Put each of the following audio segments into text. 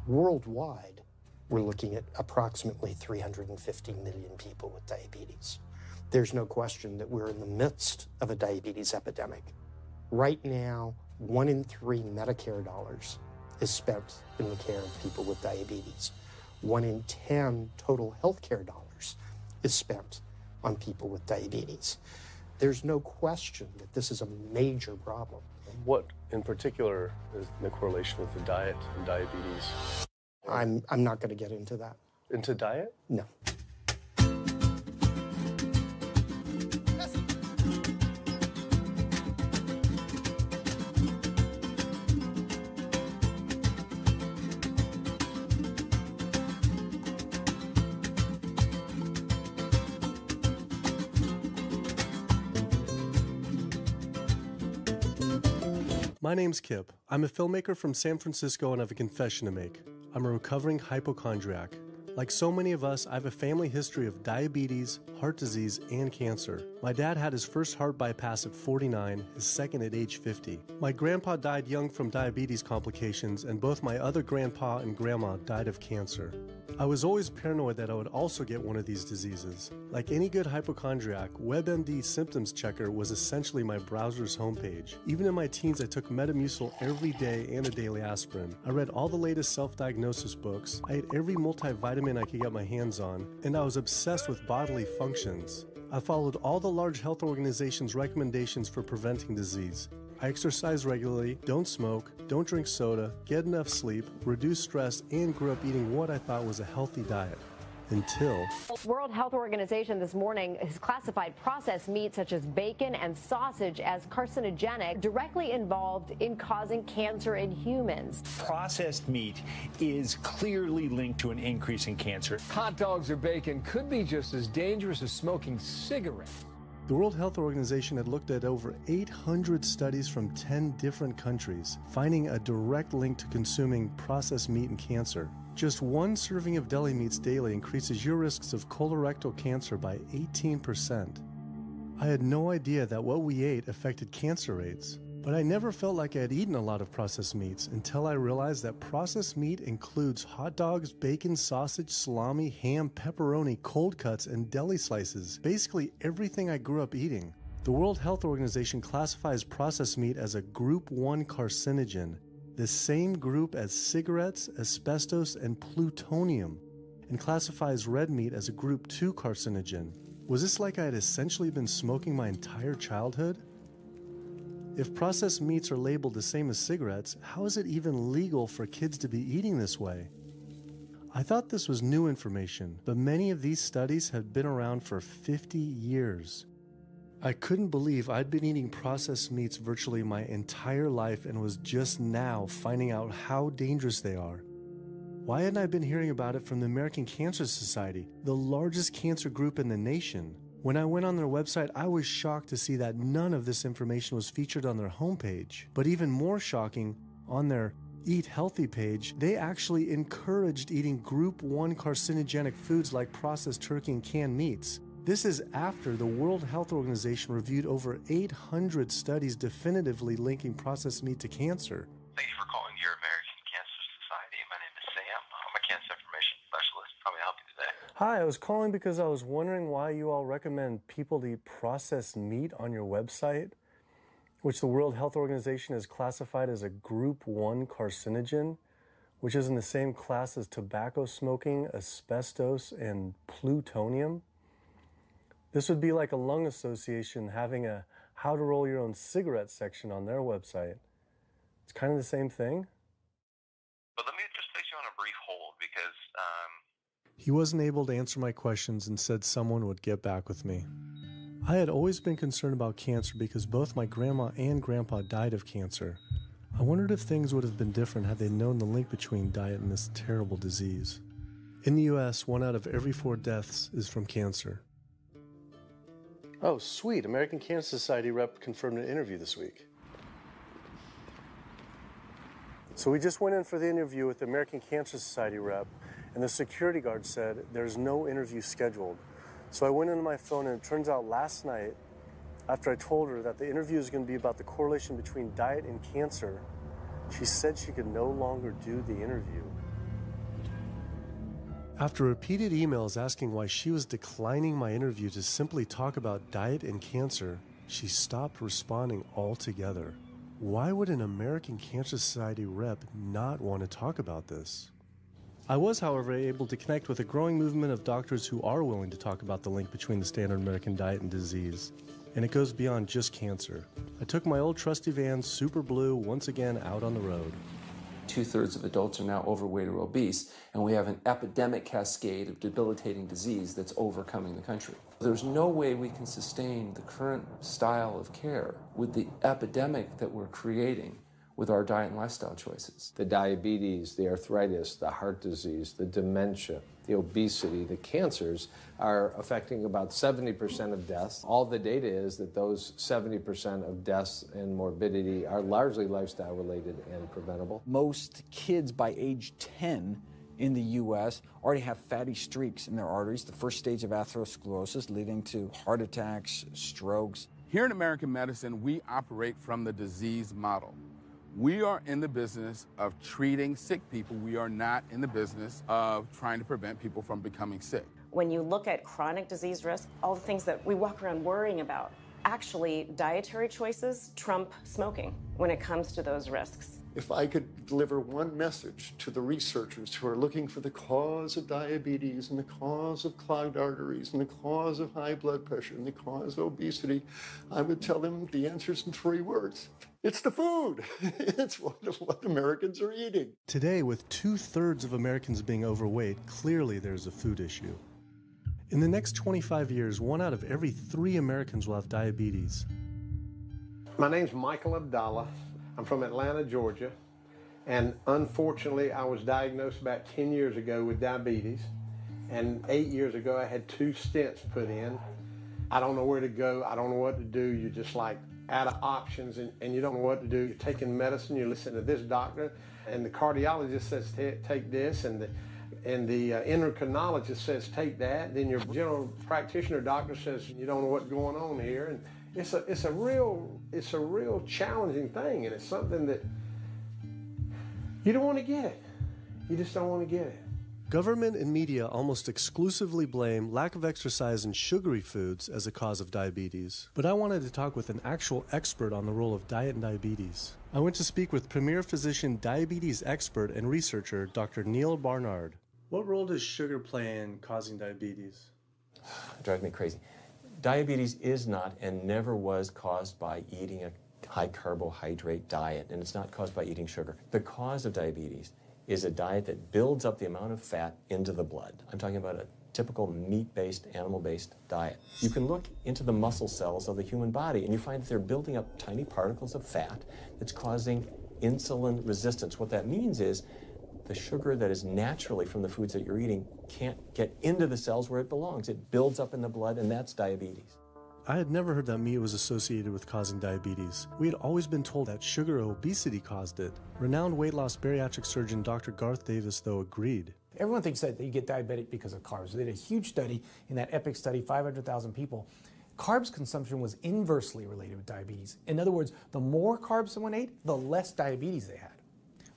Worldwide, we're looking at approximately 350 million people with diabetes. There's no question that we're in the midst of a diabetes epidemic. Right now, 1 in 3 Medicare dollars is spent in the care of people with diabetes. 1 in 10 total healthcare dollars is spent on people with diabetes. There's no question that this is a major problem. What in particular is the correlation with the diet and diabetes? I'm not going to get into that. Into diet? No. My name's Kip. I'm a filmmaker from San Francisco and I have a confession to make. I'm a recovering hypochondriac. Like so many of us, I have a family history of diabetes, heart disease, and cancer. My dad had his first heart bypass at 49, his second at age 50. My grandpa died young from diabetes complications, and both my other grandpa and grandma died of cancer. I was always paranoid that I would also get one of these diseases. Like any good hypochondriac, WebMD Symptoms Checker was essentially my browser's homepage. Even in my teens, I took Metamucil every day and a daily aspirin. I read all the latest self-diagnosis books. I ate every multivitamin I could get my hands on, and I was obsessed with bodily functions. I followed all the large health organizations' recommendations for preventing disease. I exercise regularly, don't smoke, don't drink soda, get enough sleep, reduce stress, and grew up eating what I thought was a healthy diet. Until World Health Organization this morning has classified processed meat such as bacon and sausage as carcinogenic, directly involved in causing cancer in humans. Processed meat is clearly linked to an increase in cancer. Hot dogs or bacon could be just as dangerous as smoking cigarettes. the World Health Organization had looked at over 800 studies from 10 different countries, finding a direct link to consuming processed meat and cancer. Just one serving of deli meats daily increases your risks of colorectal cancer by 18%. I had no idea that what we ate affected cancer rates, but I never felt like I had eaten a lot of processed meats until I realized that processed meat includes hot dogs, bacon, sausage, salami, ham, pepperoni, cold cuts, and deli slices, basically everything I grew up eating. The World Health Organization classifies processed meat as a Group 1 carcinogen, the same group as cigarettes, asbestos, and plutonium, and classifies red meat as a Group 2 carcinogen. Was this like I had essentially been smoking my entire childhood? If processed meats are labeled the same as cigarettes, how is it even legal for kids to be eating this way? I thought this was new information, but many of these studies have been around for 50 years. I couldn't believe I'd been eating processed meats virtually my entire life and was just now finding out how dangerous they are. Why hadn't I been hearing about it from the American Cancer Society, the largest cancer group in the nation? When I went on their website, I was shocked to see that none of this information was featured on their homepage. But even more shocking, on their Eat Healthy page, they actually encouraged eating Group 1 carcinogenic foods like processed turkey and canned meats. This is after the World Health Organization reviewed over 800 studies definitively linking processed meat to cancer. Thank you for calling your American Cancer Society. My name is Sam. I'm a cancer information specialist. How may I help you today? Hi, I was calling because I was wondering why you all recommend people to eat processed meat on your website, which the World Health Organization has classified as a Group 1 carcinogen, which is in the same class as tobacco smoking, asbestos, and plutonium. This would be like a lung association having a how to roll your own cigarette section on their website. It's kind of the same thing. But let me just place you on a brief hold because He wasn't able to answer my questions and said someone would get back with me. I had always been concerned about cancer because both my grandma and grandpa died of cancer. I wondered if things would have been different had they known the link between diet and this terrible disease. In the US, 1 out of every 4 deaths is from cancer. Oh, sweet. American Cancer Society rep confirmed an interview this week. So we just went in for the interview with the American Cancer Society rep, and the security guard said there's no interview scheduled. So I went into my phone, and it turns out last night, after I told her that the interview is going to be about the correlation between diet and cancer, she said she could no longer do the interview. After repeated emails asking why she was declining my interview to simply talk about diet and cancer, she stopped responding altogether. Why would an American Cancer Society rep not want to talk about this? I was, however, able to connect with a growing movement of doctors who are willing to talk about the link between the standard American diet and disease. And it goes beyond just cancer. I took my old trusty van, Super Blue, once again out on the road. 2/3 of adults are now overweight or obese, and we have an epidemic cascade of debilitating disease that's overcoming the country. There's no way we can sustain the current style of care with the epidemic that we're creating with our diet and lifestyle choices. The diabetes, the arthritis, the heart disease, the dementia, the obesity, the cancers are affecting about 70% of deaths. All the data is that those 70% of deaths and morbidity are largely lifestyle related and preventable. Most kids by age 10 in the U.S. already have fatty streaks in their arteries, the first stage of atherosclerosis leading to heart attacks, strokes. Here in American medicine, we operate from the disease model. We are in the business of treating sick people. We are not in the business of trying to prevent people from becoming sick. When you look at chronic disease risk, all the things that we walk around worrying about, actually dietary choices trump smoking when it comes to those risks. If I could deliver one message to the researchers who are looking for the cause of diabetes and the cause of clogged arteries and the cause of high blood pressure and the cause of obesity, I would tell them the answer's in 3 words. It's the food. It's what Americans are eating. Today, with 2/3 of Americans being overweight, clearly there's a food issue. In the next 25 years, 1 out of every 3 Americans will have diabetes. My name's Michael Abdallah. I'm from Atlanta, Georgia. And unfortunately, I was diagnosed about 10 years ago with diabetes. And 8 years ago, I had 2 stents put in. I don't know where to go. I don't know what to do. You're just like out of options and you don't know what to do. You're taking medicine, you listen to this doctor, and the cardiologist says take this, and the endocrinologist says take that. Then your general practitioner doctor says you don't know what's going on here, and it's a real challenging thing, and it's something that you don't want to get it. You just don't want to get it. Government and media almost exclusively blame lack of exercise and sugary foods as a cause of diabetes. But I wanted to talk with an actual expert on the role of diet and diabetes. I went to speak with premier physician, diabetes expert, and researcher, Dr. Neil Barnard. What role does sugar play in causing diabetes? It drives me crazy. Diabetes is not and never was caused by eating a high carbohydrate diet, and it's not caused by eating sugar. The cause of diabetes is a diet that builds up the amount of fat into the blood. I'm talking about a typical meat-based, animal-based diet. You can look into the muscle cells of the human body and you find that they're building up tiny particles of fat that's causing insulin resistance. What that means is the sugar that is naturally from the foods that you're eating can't get into the cells where it belongs. It builds up in the blood, and that's diabetes. I had never heard that meat was associated with causing diabetes. We had always been told that sugar or obesity caused it. Renowned weight loss bariatric surgeon Dr. Garth Davis, though, agreed. Everyone thinks that you get diabetic because of carbs. They did a huge study in that EPIC study, 500,000 people. Carbs consumption was inversely related with diabetes. In other words, the more carbs someone ate, the less diabetes they had.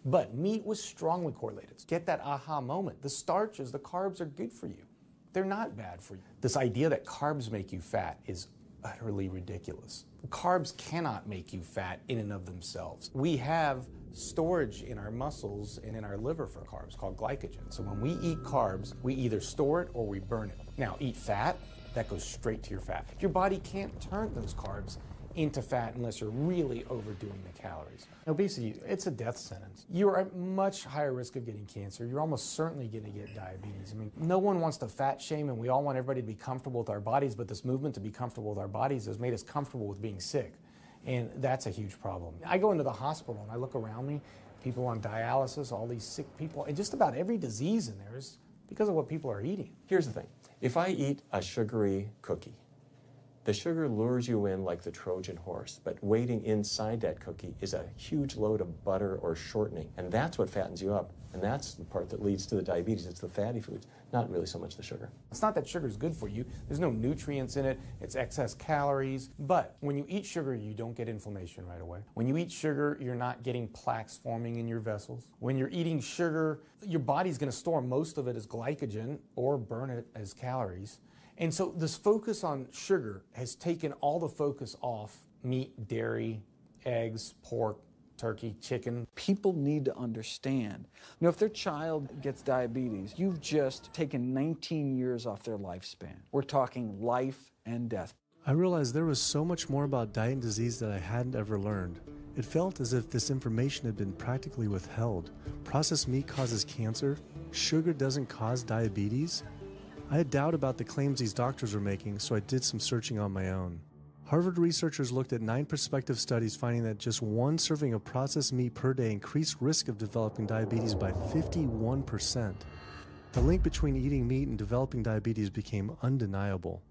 But meat was strongly correlated. Get that aha moment. The starches, the carbs are good for you. They're not bad for you. This idea that carbs make you fat is utterly ridiculous. Carbs cannot make you fat in and of themselves. We have storage in our muscles and in our liver for carbs called glycogen. So when we eat carbs, we either store it or we burn it. Now, eat fat, that goes straight to your fat. Your body can't turn those carbs into fat unless you're really overdoing the calories. Obesity, it's a death sentence. You're at much higher risk of getting cancer. You're almost certainly going to get diabetes. I mean, no one wants to fat shame, and we all want everybody to be comfortable with our bodies, but this movement to be comfortable with our bodies has made us comfortable with being sick, and that's a huge problem. I go into the hospital and I look around me, people on dialysis, all these sick people, and just about every disease in there is because of what people are eating. Here's the thing. If I eat a sugary cookie, The sugar lures you in like the Trojan horse, but waiting inside that cookie is a huge load of butter or shortening, and that's what fattens you up. And that's the part that leads to the diabetes. It's the fatty foods, not really so much the sugar. It's not that sugar is good for you. There's no nutrients in it. It's excess calories. But when you eat sugar, you don't get inflammation right away. When you eat sugar, you're not getting plaques forming in your vessels. When you're eating sugar, your body's going to store most of it as glycogen or burn it as calories. And so this focus on sugar has taken all the focus off meat, dairy, eggs, pork, turkey, chicken. People need to understand, if their child gets diabetes, you've just taken 19 years off their lifespan. We're talking life and death. I realized there was so much more about diet and disease that I hadn't ever learned. It felt as if this information had been practically withheld. Processed meat causes cancer. Sugar doesn't cause diabetes. I had doubt about the claims these doctors were making, so I did some searching on my own. Harvard researchers looked at 9 prospective studies finding that just one serving of processed meat per day increased risk of developing diabetes by 51%. The link between eating meat and developing diabetes became undeniable.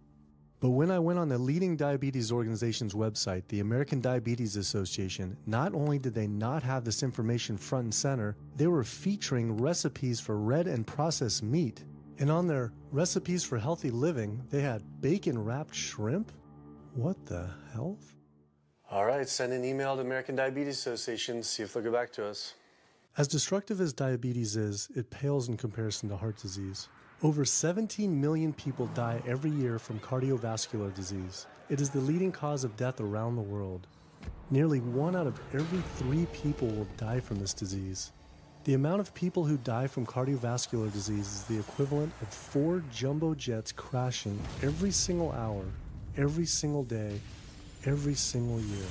But when I went on the leading diabetes organization's website, the American Diabetes Association, not only did they not have this information front and center, they were featuring recipes for red and processed meat. And on their recipes for healthy living, they had bacon-wrapped shrimp? What the hell? All right, send an email to American Diabetes Association, see if they'll get back to us. As destructive as diabetes is, it pales in comparison to heart disease. Over 17 million people die every year from cardiovascular disease. It is the leading cause of death around the world. Nearly 1 out of every 3 people will die from this disease. The amount of people who die from cardiovascular disease is the equivalent of 4 jumbo jets crashing every single hour, every single day, every single year.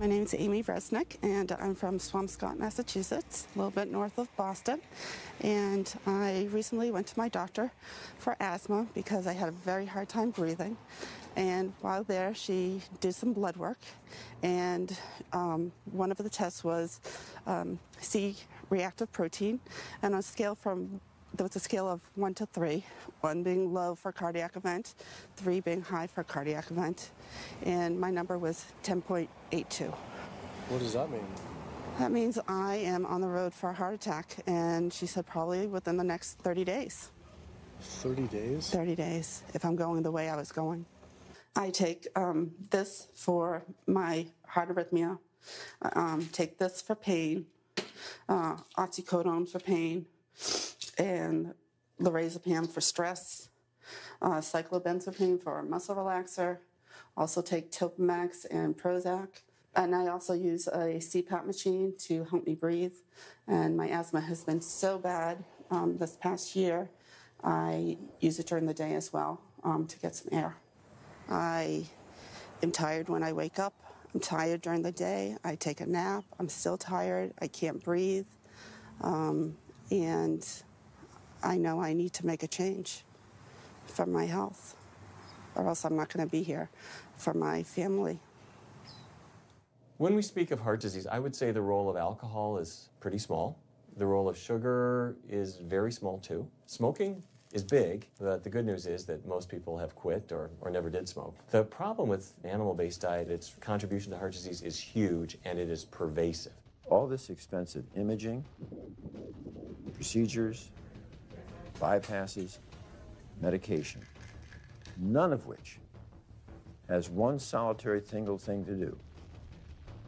My name is Amy Resnick, and I'm from Swampscott, Massachusetts, a little bit north of Boston. And I recently went to my doctor for asthma because I had a very hard time breathing. And while there, she did some blood work, and one of the tests was C-reactive protein, and on a scale there was a scale of 1 to 3, 1 being low for cardiac event, 3 being high for cardiac event, and my number was 10.82. What does that mean? That means I am on the road for a heart attack, and she said probably within the next 30 days. 30 days? 30 days, if I'm going the way I was going. I take this for my heart arrhythmia, take this for pain, oxycodone for pain, and lorazepam for stress, cyclobenzapine for a muscle relaxer, also take Topamax and Prozac, and I also use a CPAP machine to help me breathe, and my asthma has been so bad this past year, I use it during the day as well to get some air. I am tired when I wake up, I'm tired during the day, I take a nap, I'm still tired, I can't breathe, and I know I need to make a change for my health, or else I'm not going to be here for my family. When we speak of heart disease, I would say the role of alcohol is pretty small. The role of sugar is very small too. Smoking is big, but the good news is that most people have quit or never did smoke. The problem with animal-based diet, its contribution to heart disease is huge and it is pervasive. All this expensive imaging, procedures, bypasses, medication, none of which has one solitary single thing to do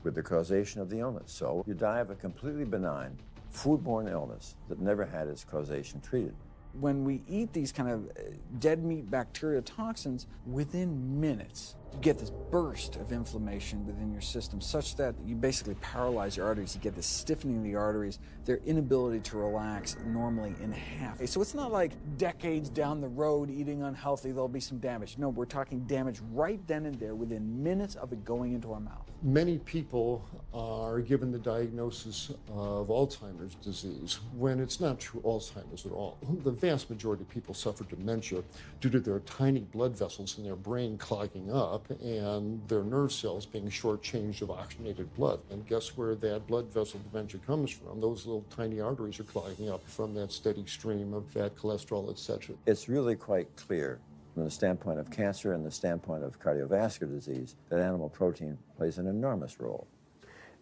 with the causation of the illness. So you die of a completely benign foodborne illness that never had its causation treated. When we eat these kind of dead meat bacteria toxins, within minutes, you get this burst of inflammation within your system such that you basically paralyze your arteries. You get this stiffening of the arteries, their inability to relax normally in half. So it's not like decades down the road eating unhealthy, there'll be some damage. No, we're talking damage right then and there within minutes of it going into our mouth. Many people are given the diagnosis of Alzheimer's disease when it's not true Alzheimer's at all. The vast majority of people suffer dementia due to their tiny blood vessels in their brain clogging up up and their nerve cells being shortchanged of oxygenated blood. And guess where that blood vessel dementia comes from? Those little tiny arteries are clogging up from that steady stream of fat, cholesterol, etc. It's really quite clear from the standpoint of cancer and the standpoint of cardiovascular disease that animal protein plays an enormous role.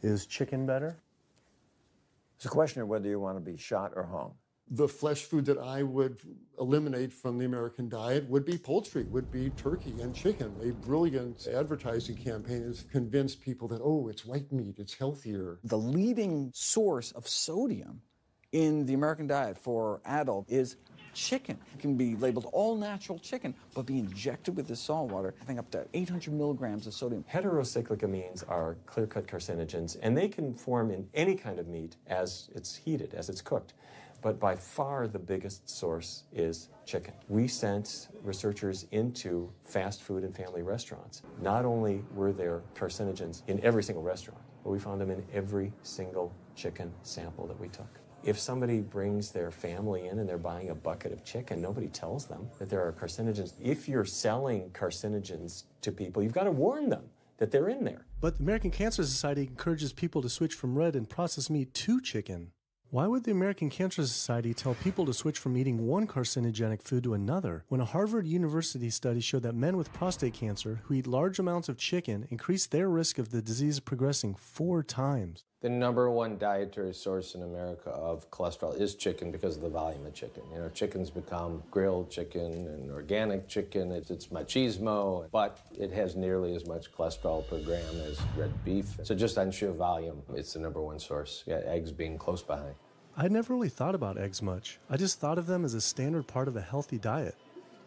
Is chicken better? It's a question of whether you want to be shot or hung. The flesh food that I would eliminate from the American diet would be poultry, would be turkey and chicken. A brilliant advertising campaign has convinced people that, oh, it's white meat, it's healthier. The leading source of sodium in the American diet for adult is chicken. It can be labeled all natural chicken, but be injected with the salt water, I think up to 800 milligrams of sodium. Heterocyclic amines are clear-cut carcinogens, and they can form in any kind of meat as it's heated, as it's cooked. But by far the biggest source is chicken. We sent researchers into fast food and family restaurants. Not only were there carcinogens in every single restaurant, but we found them in every single chicken sample that we took. If somebody brings their family in and they're buying a bucket of chicken, nobody tells them that there are carcinogens. If you're selling carcinogens to people, you've got to warn them that they're in there. But the American Cancer Society encourages people to switch from red and processed meat to chicken. Why would the American Cancer Society tell people to switch from eating one carcinogenic food to another when a Harvard University study showed that men with prostate cancer who eat large amounts of chicken increase their risk of the disease progressing 4 times? The number one dietary source in America of cholesterol is chicken because of the volume of chicken. You know, chicken's become grilled chicken and organic chicken. It's machismo, but it has nearly as much cholesterol per gram as red beef. So just on sheer volume, it's the number one source. Yeah, eggs being close behind. I'd never really thought about eggs much. I just thought of them as a standard part of a healthy diet.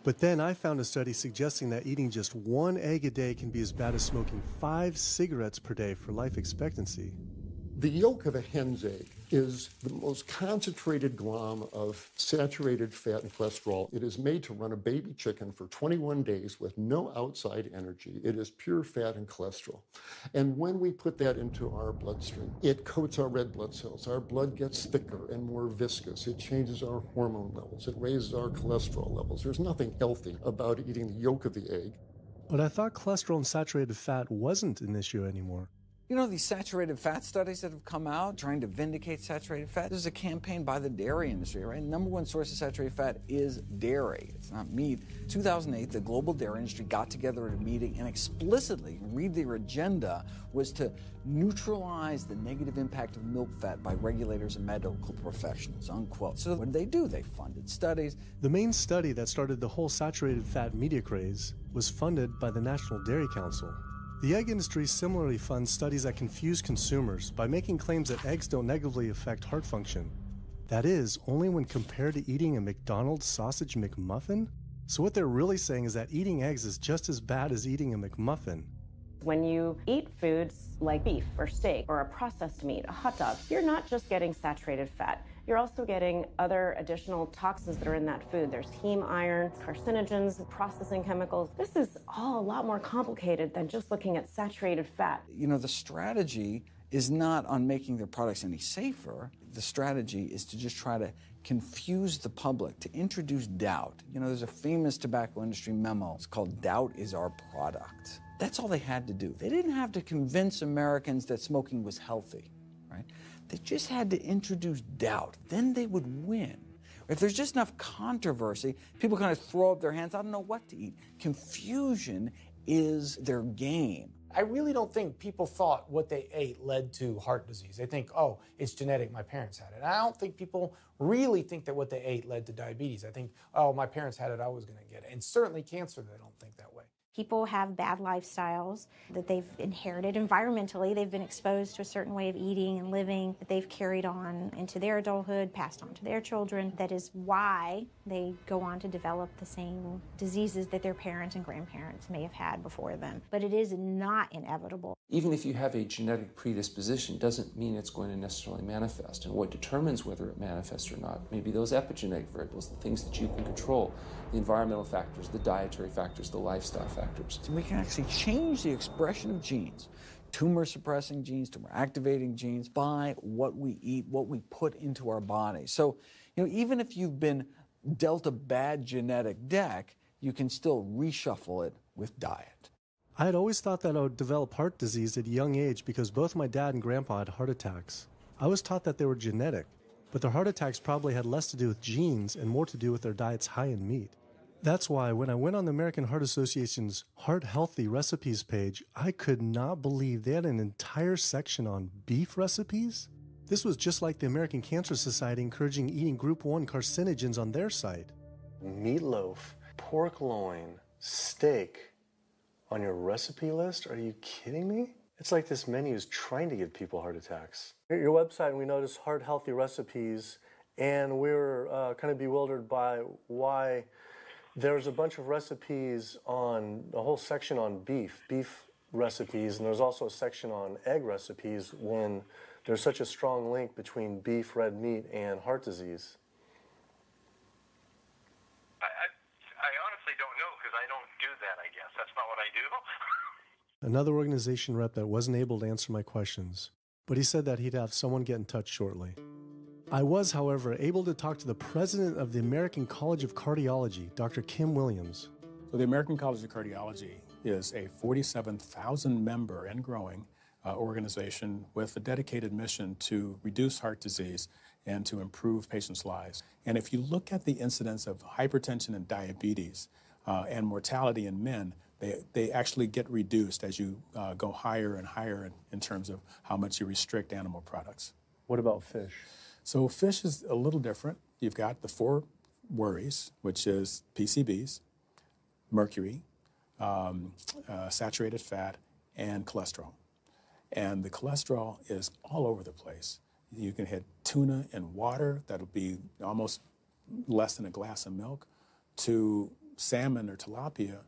But then I found a study suggesting that eating just 1 egg a day can be as bad as smoking 5 cigarettes per day for life expectancy. The yolk of a hen's egg is the most concentrated glom of saturated fat and cholesterol. It is made to run a baby chicken for 21 days with no outside energy. It is pure fat and cholesterol. And when we put that into our bloodstream, it coats our red blood cells. Our blood gets thicker and more viscous. It changes our hormone levels. It raises our cholesterol levels. There's nothing healthy about eating the yolk of the egg. But I thought cholesterol and saturated fat wasn't an issue anymore. You know, these saturated fat studies that have come out trying to vindicate saturated fat, this is a campaign by the dairy industry, right? Number one source of saturated fat is dairy. It's not meat. 2008, the global dairy industry got together at a meeting and explicitly, read their agenda, was to neutralize the negative impact of milk fat by regulators and medical professionals, unquote. So what did they do? They funded studies. The main study that started the whole saturated fat media craze was funded by the National Dairy Council. The egg industry similarly funds studies that confuse consumers by making claims that eggs don't negatively affect heart function. That is, only when compared to eating a McDonald's sausage McMuffin? So what they're really saying is that eating eggs is just as bad as eating a McMuffin. When you eat foods like beef or steak or a processed meat, a hot dog, you're not just getting saturated fat. You're also getting other additional toxins that are in that food. There's heme iron, carcinogens, processing chemicals. This is all a lot more complicated than just looking at saturated fat. You know, the strategy is not on making their products any safer. The strategy is to just try to confuse the public, to introduce doubt. You know, there's a famous tobacco industry memo. It's called "Doubt is Our Product." That's all they had to do. They didn't have to convince Americans that smoking was healthy, right? They just had to introduce doubt. Then they would win. If there's just enough controversy, people kind of throw up their hands, I don't know what to eat. Confusion is their game. I really don't think people thought what they ate led to heart disease. They think, oh, it's genetic, my parents had it. And I don't think people really think that what they ate led to diabetes. I think, oh, my parents had it, I was going to get it. And certainly cancer, they don't think that way. People have bad lifestyles that they've inherited environmentally. They've been exposed to a certain way of eating and living that they've carried on into their adulthood, passed on to their children. That is why they go on to develop the same diseases that their parents and grandparents may have had before them. But it is not inevitable. Even if you have a genetic predisposition, doesn't mean it's going to necessarily manifest. And what determines whether it manifests or not may be those epigenetic variables, the things that you can control, the environmental factors, the dietary factors, the lifestyle factors. We can actually change the expression of genes, tumor-suppressing genes, tumor-activating genes, by what we eat, what we put into our body. So, you know, even if you've been dealt a bad genetic deck, you can still reshuffle it with diet. I had always thought that I would develop heart disease at a young age because both my dad and grandpa had heart attacks. I was taught that they were genetic, but their heart attacks probably had less to do with genes and more to do with their diets high in meat. That's why when I went on the American Heart Association's Heart Healthy Recipes page, I could not believe they had an entire section on beef recipes. This was just like the American Cancer Society encouraging eating Group 1 carcinogens on their site. Meatloaf, pork loin, steak on your recipe list? Are you kidding me? It's like this menu is trying to give people heart attacks. At your website, we noticed Heart Healthy Recipes, and we were kind of bewildered by why there's a bunch of recipes on, a whole section on beef recipes, and there's also a section on egg recipes when there's such a strong link between beef, red meat, and heart disease. I honestly don't know because I don't do that, I guess. That's not what I do. Another organization rep that wasn't able to answer my questions, but he said that he'd have someone get in touch shortly. I was, however, able to talk to the president of the American College of Cardiology, Dr. Kim Williams. So the American College of Cardiology is a 47,000-member and growing organization with a dedicated mission to reduce heart disease and to improve patients' lives. And if you look at the incidence of hypertension and diabetes and mortality in men, they actually get reduced as you go higher and higher in terms of how much you restrict animal products. What about fish? So fish is a little different. You've got the 4 worries, which is PCBs, mercury, saturated fat, and cholesterol. And the cholesterol is all over the place. You can hit tuna in water, that'll be almost less than a glass of milk, to salmon or tilapia,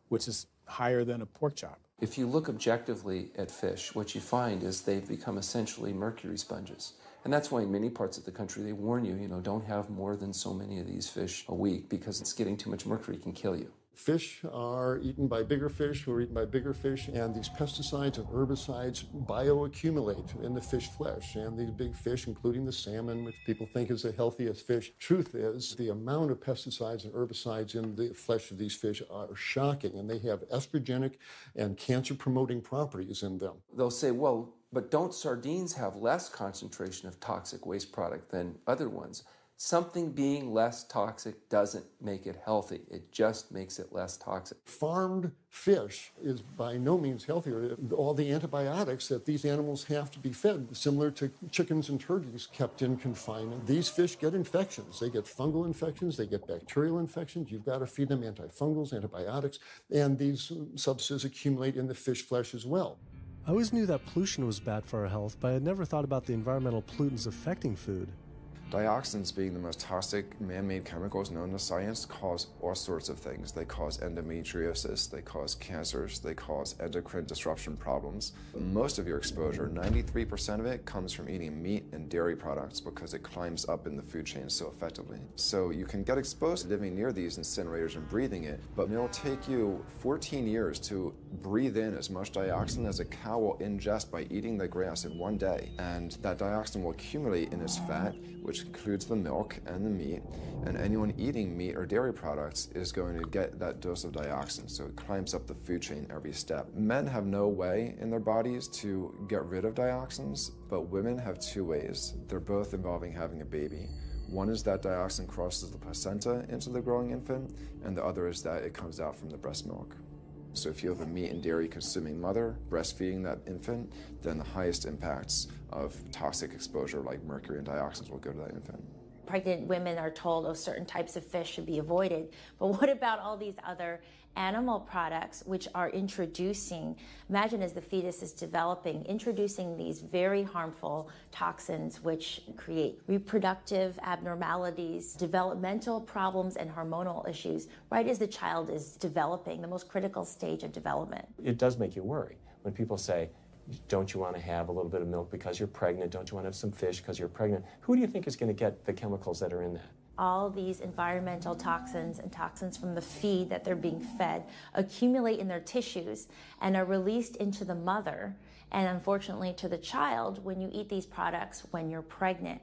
which is higher than a pork chop. If you look objectively at fish, what you find is they've become essentially mercury sponges. And that's why in many parts of the country they warn you, don't have more than so many of these fish a week because it's getting too much mercury can kill you. Fish are eaten by bigger fish who are eaten by bigger fish, and these pesticides and herbicides bioaccumulate in the fish flesh. And these big fish, including the salmon, which people think is the healthiest fish, truth is the amount of pesticides and herbicides in the flesh of these fish are shocking, and they have estrogenic and cancer-promoting properties in them. They'll say, well, but don't sardines have less concentration of toxic waste product than other ones? Something being less toxic doesn't make it healthy. It just makes it less toxic. Farmed fish is by no means healthier. All the antibiotics that these animals have to be fed, similar to chickens and turkeys kept in confinement. These fish get infections. They get fungal infections. They get bacterial infections. You've got to feed them antifungals, antibiotics, and these substances accumulate in the fish flesh as well. I always knew that pollution was bad for our health, but I had never thought about the environmental pollutants affecting food. Dioxins, being the most toxic man-made chemicals known to science, cause all sorts of things. They cause endometriosis, they cause cancers, they cause endocrine disruption problems. Most of your exposure, 93% of it, comes from eating meat and dairy products because it climbs up in the food chain so effectively. So you can get exposed to living near these incinerators and breathing it, but it'll take you 14 years to breathe in as much dioxin as a cow will ingest by eating the grass in one day. And that dioxin will accumulate in its fat, which includes the milk and the meat, and anyone eating meat or dairy products is going to get that dose of dioxin, so it climbs up the food chain every step. Men have no way in their bodies to get rid of dioxins, but women have 2 ways. They're both involving having a baby. One is that dioxin crosses the placenta into the growing infant, and the other is that it comes out from the breast milk. So if you have a meat and dairy consuming mother breastfeeding that infant, then the highest impacts of toxic exposure like mercury and dioxins will go to that infant. Pregnant women are told, oh, certain types of fish should be avoided. But what about all these other animal products which are introducing, imagine as the fetus is developing, introducing these very harmful toxins which create reproductive abnormalities, developmental problems, and hormonal issues right as the child is developing, the most critical stage of development. It does make you worry when people say, don't you want to have a little bit of milk because you're pregnant? Don't you want to have some fish because you're pregnant? Who do you think is going to get the chemicals that are in that? All these environmental toxins and toxins from the feed that they're being fed accumulate in their tissues and are released into the mother and unfortunately to the child when you eat these products when you're pregnant.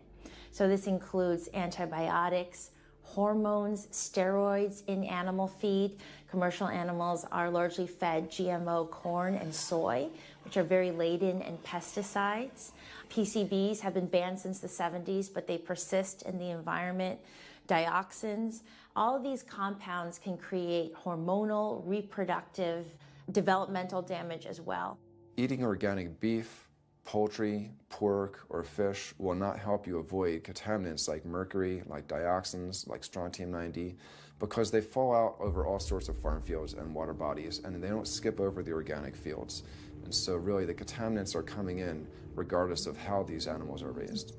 So this includes antibiotics, hormones, steroids in animal feed. Commercial animals are largely fed GMO corn and soy, which are very laden in pesticides. PCBs have been banned since the 70s, but they persist in the environment. Dioxins, all of these compounds can create hormonal, reproductive, developmental damage as well. Eating organic beef, poultry, pork, or fish will not help you avoid contaminants like mercury, like dioxins, like strontium-90, because they fall out over all sorts of farm fields and water bodies, and they don't skip over the organic fields. And so really the contaminants are coming in regardless of how these animals are raised.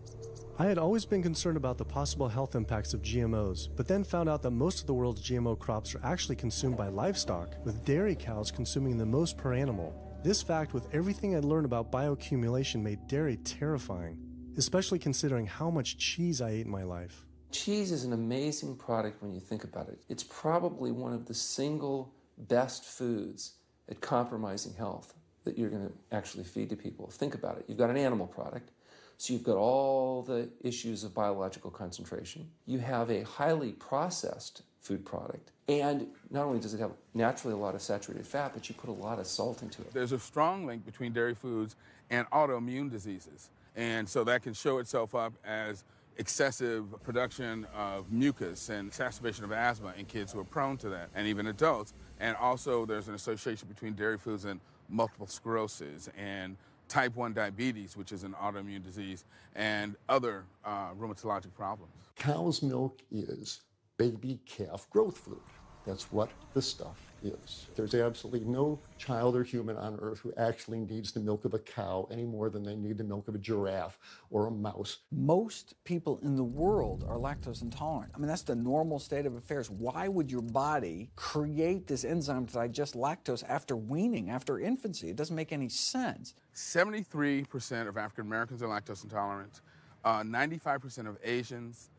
I had always been concerned about the possible health impacts of GMOs, but then found out that most of the world's GMO crops are actually consumed by livestock, with dairy cows consuming the most per animal. This fact, with everything I'd learned about bioaccumulation, made dairy terrifying, especially considering how much cheese I ate in my life. Cheese is an amazing product when you think about it. It's probably one of the single best foods at compromising health that you're going to actually feed to people. Think about it. You've got an animal product, so you've got all the issues of biological concentration. You have a highly processed food product, and not only does it have naturally a lot of saturated fat, but you put a lot of salt into it. There's a strong link between dairy foods and autoimmune diseases, and so that can show itself up as excessive production of mucus and exacerbation of asthma in kids who are prone to that, and even adults. And also there's an association between dairy foods and multiple sclerosis and type 1 diabetes, which is an autoimmune disease, and other rheumatologic problems. Cow's milk is baby calf growth fluid. That's what the stuff is. There's absolutely no child or human on earth who actually needs the milk of a cow any more than they need the milk of a giraffe or a mouse. Most people in the world are lactose intolerant. I mean, that's the normal state of affairs. Why would your body create this enzyme to digest lactose after weaning, after infancy? It doesn't make any sense. 73% of African Americans are lactose intolerant, 95% of Asians,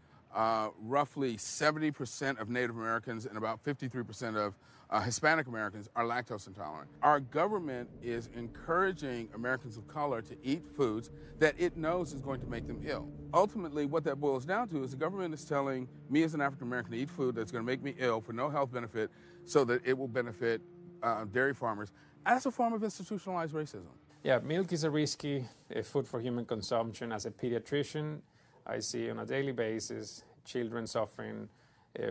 roughly 70% of Native Americans, and about 53% of Hispanic Americans are lactose intolerant. Our government is encouraging Americans of color to eat foods that it knows is going to make them ill. Ultimately, what that boils down to is the government is telling me as an African American to eat food that's going to make me ill for no health benefit so that it will benefit dairy farmers as a form of institutionalized racism. Yeah, milk is a risky food for human consumption. As a pediatrician, I see on a daily basis children suffering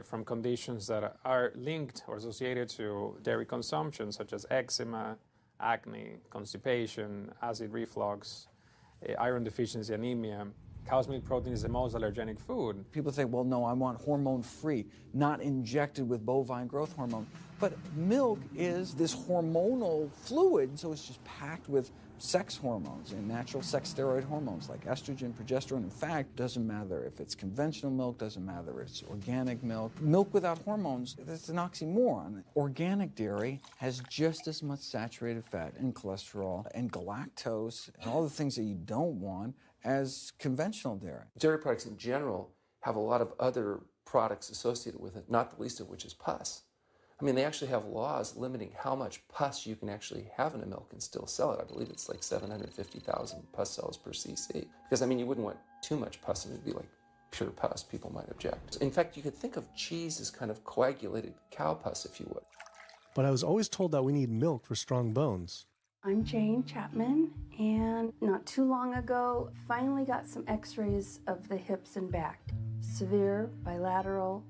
from conditions that are linked or associated to dairy consumption, such as eczema, acne, constipation, acid reflux, iron deficiency, anemia. Cow's milk protein is the most allergenic food. People say, well, no, I want hormone-free, not injected with bovine growth hormone. But milk is this hormonal fluid, so it's just packed with sex hormones and natural sex steroid hormones like estrogen, progesterone. In fact, doesn't matter if it's conventional milk, doesn't matter if it's organic milk. Milk without hormones, that's an oxymoron. Organic dairy has just as much saturated fat and cholesterol and galactose and all the things that you don't want as conventional dairy. Dairy products in general have a lot of other products associated with it, not the least of which is pus. I mean, they actually have laws limiting how much pus you can actually have in a milk and still sell it. I believe it's like 750,000 pus cells per cc. Because, I mean, you wouldn't want too much pus, and it would be like pure pus. People might object. In fact, you could think of cheese as kind of coagulated cow pus, if you would. But I was always told that we need milk for strong bones. I'm Jane Chapman, and not too long ago, finally got some x-rays of the hips and back. Severe bilateral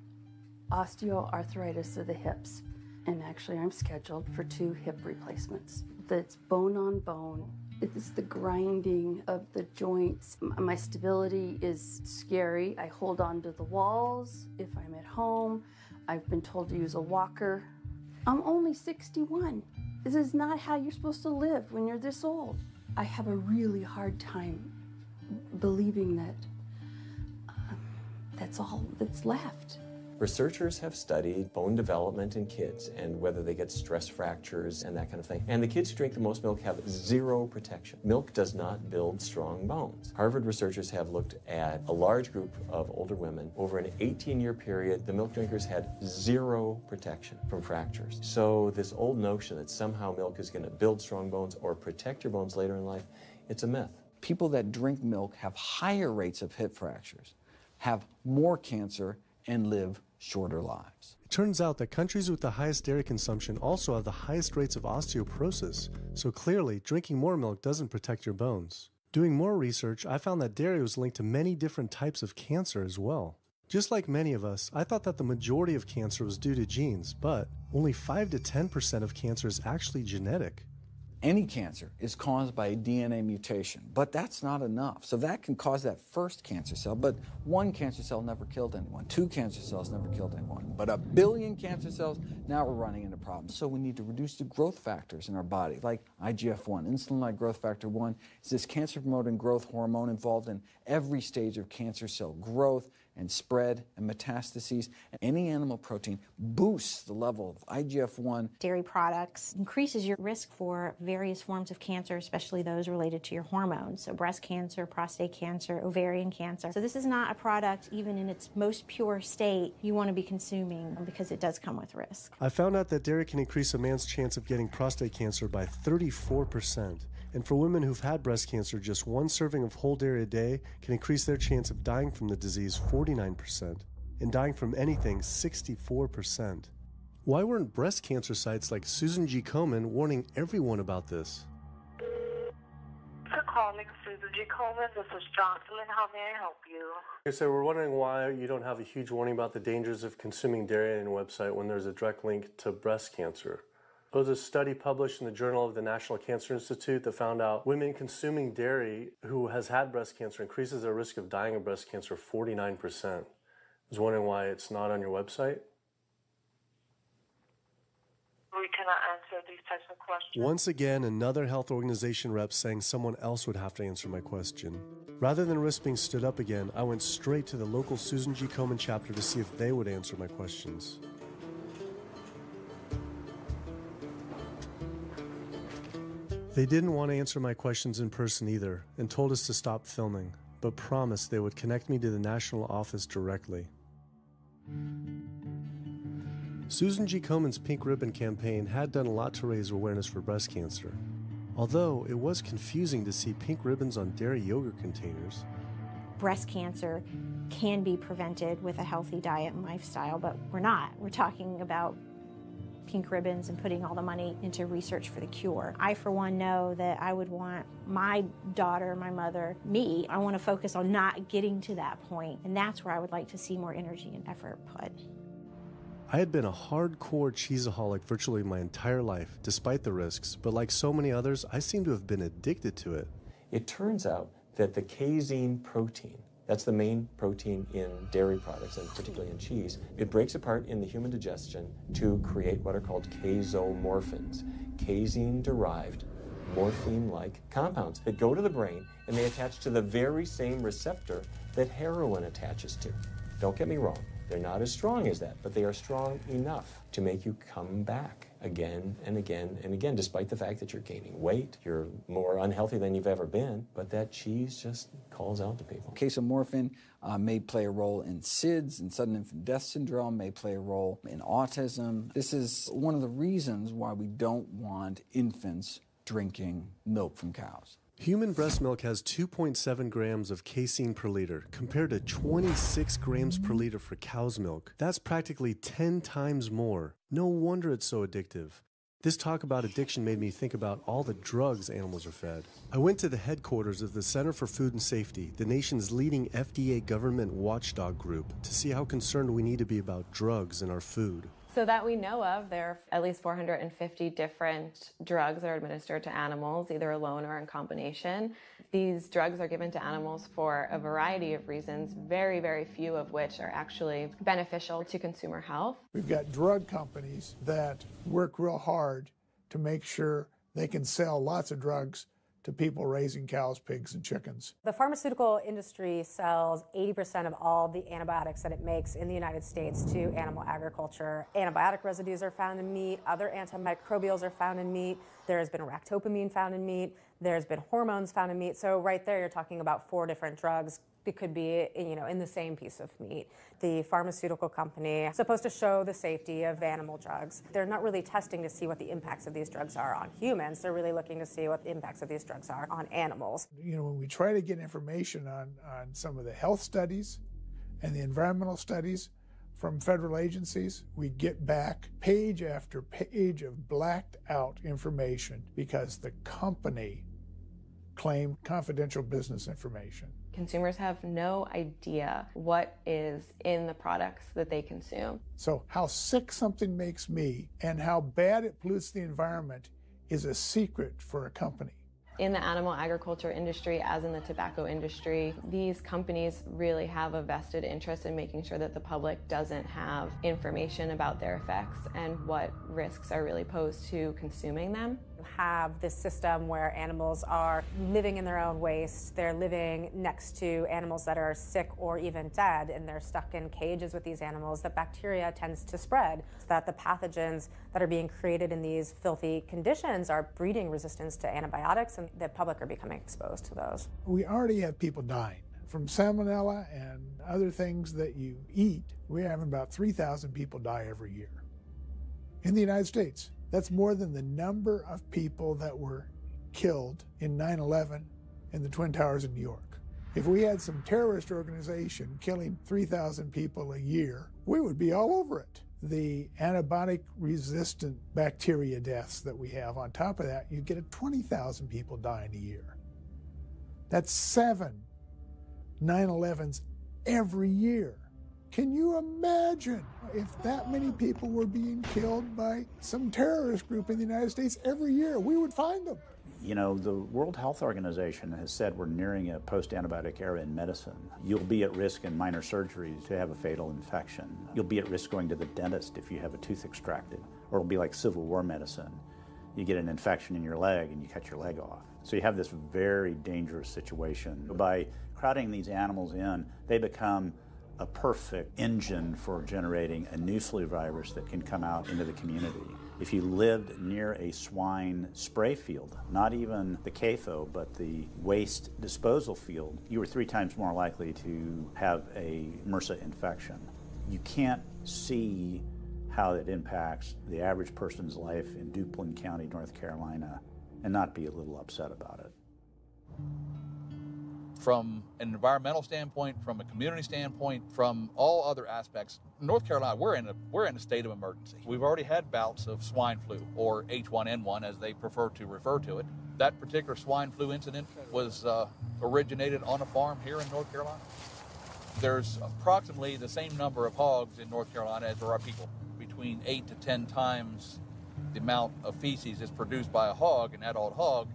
osteoarthritis of the hips. And actually, I'm scheduled for 2 hip replacements. That's bone on bone. It's the grinding of the joints. My stability is scary. I hold on to the walls if I'm at home. I've been told to use a walker. I'm only 61. This is not how you're supposed to live when you're this old. I have a really hard time believing that that's all that's left. Researchers have studied bone development in kids and whether they get stress fractures and that kind of thing. And the kids who drink the most milk have 0 protection. Milk does not build strong bones. Harvard researchers have looked at a large group of older women. Over an 18-year period, the milk drinkers had 0 protection from fractures. So this old notion that somehow milk is going to build strong bones or protect your bones later in life, it's a myth. People that drink milk have higher rates of hip fractures, have more cancer, and live shorter lives. It turns out that countries with the highest dairy consumption also have the highest rates of osteoporosis, so clearly drinking more milk doesn't protect your bones. Doing more research, I found that dairy was linked to many different types of cancer as well. Just like many of us, I thought that the majority of cancer was due to genes, but only 5 to 10% of cancer is actually genetic. Any cancer is caused by a DNA mutation, but that's not enough. So that can cause that first cancer cell, but one cancer cell never killed anyone. 2 cancer cells never killed anyone. But 1 billion cancer cells, now we're running into problems. So we need to reduce the growth factors in our body, like IGF-1. Insulin-like growth factor 1 is this cancer-promoting growth hormone involved in every stage of cancer cell growth and spread and metastases. Any animal protein boosts the level of IGF-1. Dairy products increases your risk for various forms of cancer, especially those related to your hormones. So breast cancer, prostate cancer, ovarian cancer. So this is not a product, even in its most pure state, you want to be consuming because it does come with risk. I found out that dairy can increase a man's chance of getting prostate cancer by 34%. And for women who've had breast cancer, just 1 serving of whole dairy a day can increase their chance of dying from the disease 49%, and dying from anything 64%. Why weren't breast cancer sites like Susan G. Komen warning everyone about this? For calling Susan G. Komen, this is Jocelyn. How may I help you? Okay, so we're wondering why you don't have a huge warning about the dangers of consuming dairy on your website when there's a direct link to breast cancer. There was a study published in the Journal of the National Cancer Institute that found out women consuming dairy who has had breast cancer increases their risk of dying of breast cancer 49%. I was wondering why it's not on your website. We cannot answer these types of questions. Once again, another health organization rep saying someone else would have to answer my question. Rather than risk being stood up again, I went straight to the local Susan G. Komen chapter to see if they would answer my questions. They didn't want to answer my questions in person either, and told us to stop filming, but promised they would connect me to the national office directly. Susan G. Komen's Pink Ribbon campaign had done a lot to raise awareness for breast cancer, although it was confusing to see pink ribbons on dairy yogurt containers. Breast cancer can be prevented with a healthy diet and lifestyle, but we're not. We're talking about pink ribbons and putting all the money into research for the cure. I, for one, know that I would want my daughter, my mother, me, I want to focus on not getting to that point, and that's where I would like to see more energy and effort put. I had been a hardcore cheeseaholic virtually my entire life, despite the risks, but like so many others, I seem to have been addicted to it. It turns out that the casein protein, that's the main protein in dairy products, and particularly in cheese, it breaks apart in the human digestion to create what are called casomorphins, casein-derived morphine-like compounds that go to the brain, and they attach to the very same receptor that heroin attaches to. Don't get me wrong, they're not as strong as that, but they are strong enough to make you come back again and again and again, despite the fact that you're gaining weight, you're more unhealthy than you've ever been, but that cheese just calls out to people. Casomorphin may play a role in SIDS, in sudden infant death syndrome, may play a role in autism. This is one of the reasons why we don't want infants drinking milk from cows. Human breast milk has 2.7 grams of casein per liter, compared to 26 grams per liter for cow's milk. That's practically 10 times more. No wonder it's so addictive. This talk about addiction made me think about all the drugs animals are fed. I went to the headquarters of the Center for Food and Safety, the nation's leading FDA government watchdog group, to see how concerned we need to be about drugs in our food. So that we know of, there are at least 450 different drugs that are administered to animals, either alone or in combination. These drugs are given to animals for a variety of reasons, very, very few of which are actually beneficial to consumer health. We've got drug companies that work real hard to make sure they can sell lots of drugs to people raising cows, pigs, and chickens. The pharmaceutical industry sells 80% of all the antibiotics that it makes in the United States to animal agriculture. Antibiotic residues are found in meat, other antimicrobials are found in meat, there has been ractopamine found in meat, there's been hormones found in meat. So right there you're talking about 4 different drugs. It could be, in the same piece of meat. The pharmaceutical company is supposed to show the safety of animal drugs. They're not really testing to see what the impacts of these drugs are on humans. They're really looking to see what the impacts of these drugs are on animals. When we try to get information on some of the health studies and the environmental studies, from federal agencies, we get back page after page of blacked out information because the company claimed confidential business information. Consumers have no idea what is in the products that they consume. So how sick something makes me and how bad it pollutes the environment is a secret for a company. In the animal agriculture industry, as in the tobacco industry, these companies really have a vested interest in making sure that the public doesn't have information about their effects and what risks are really posed to consuming them. You have this system where animals are living in their own waste. They're living next to animals that are sick or even dead, and they're stuck in cages with these animals. The bacteria tends to spread, so that the pathogens that are being created in these filthy conditions are breeding resistance to antibiotics, and the public are becoming exposed to those. We already have people dying from salmonella and other things that you eat. We're having about 3,000 people die every year in the United States. That's more than the number of people that were killed in 9/11 in the Twin Towers in New York. If we had some terrorist organization killing 3,000 people a year, we would be all over it. The antibiotic-resistant bacteria deaths that we have, on top of that, you get 20,000 people dying a year. That's 7 9/11s every year. Can you imagine if that many people were being killed by some terrorist group in the United States every year? We would find them. You know, the World Health Organization has said we're nearing a post-antibiotic era in medicine. You'll be at risk in minor surgeries to have a fatal infection. You'll be at risk going to the dentist if you have a tooth extracted. Or it'll be like Civil War medicine. You get an infection in your leg and you cut your leg off. So you have this very dangerous situation. By crowding these animals in, they become a perfect engine for generating a new flu virus that can come out into the community. If you lived near a swine spray field, not even the CAFO, but the waste disposal field, you were 3 times more likely to have a MRSA infection. You can't see how it impacts the average person's life in Duplin County, North Carolina, and not be a little upset about it. From an environmental standpoint, from a community standpoint, from all other aspects, North Carolina, we're in a state of emergency. We've already had bouts of swine flu, or H1N1 as they prefer to refer to it. That particular swine flu incident was originated on a farm here in North Carolina. There's approximately the same number of hogs in North Carolina as there are people. Between 8 to 10 times the amount of feces is produced by a hog, an adult hog,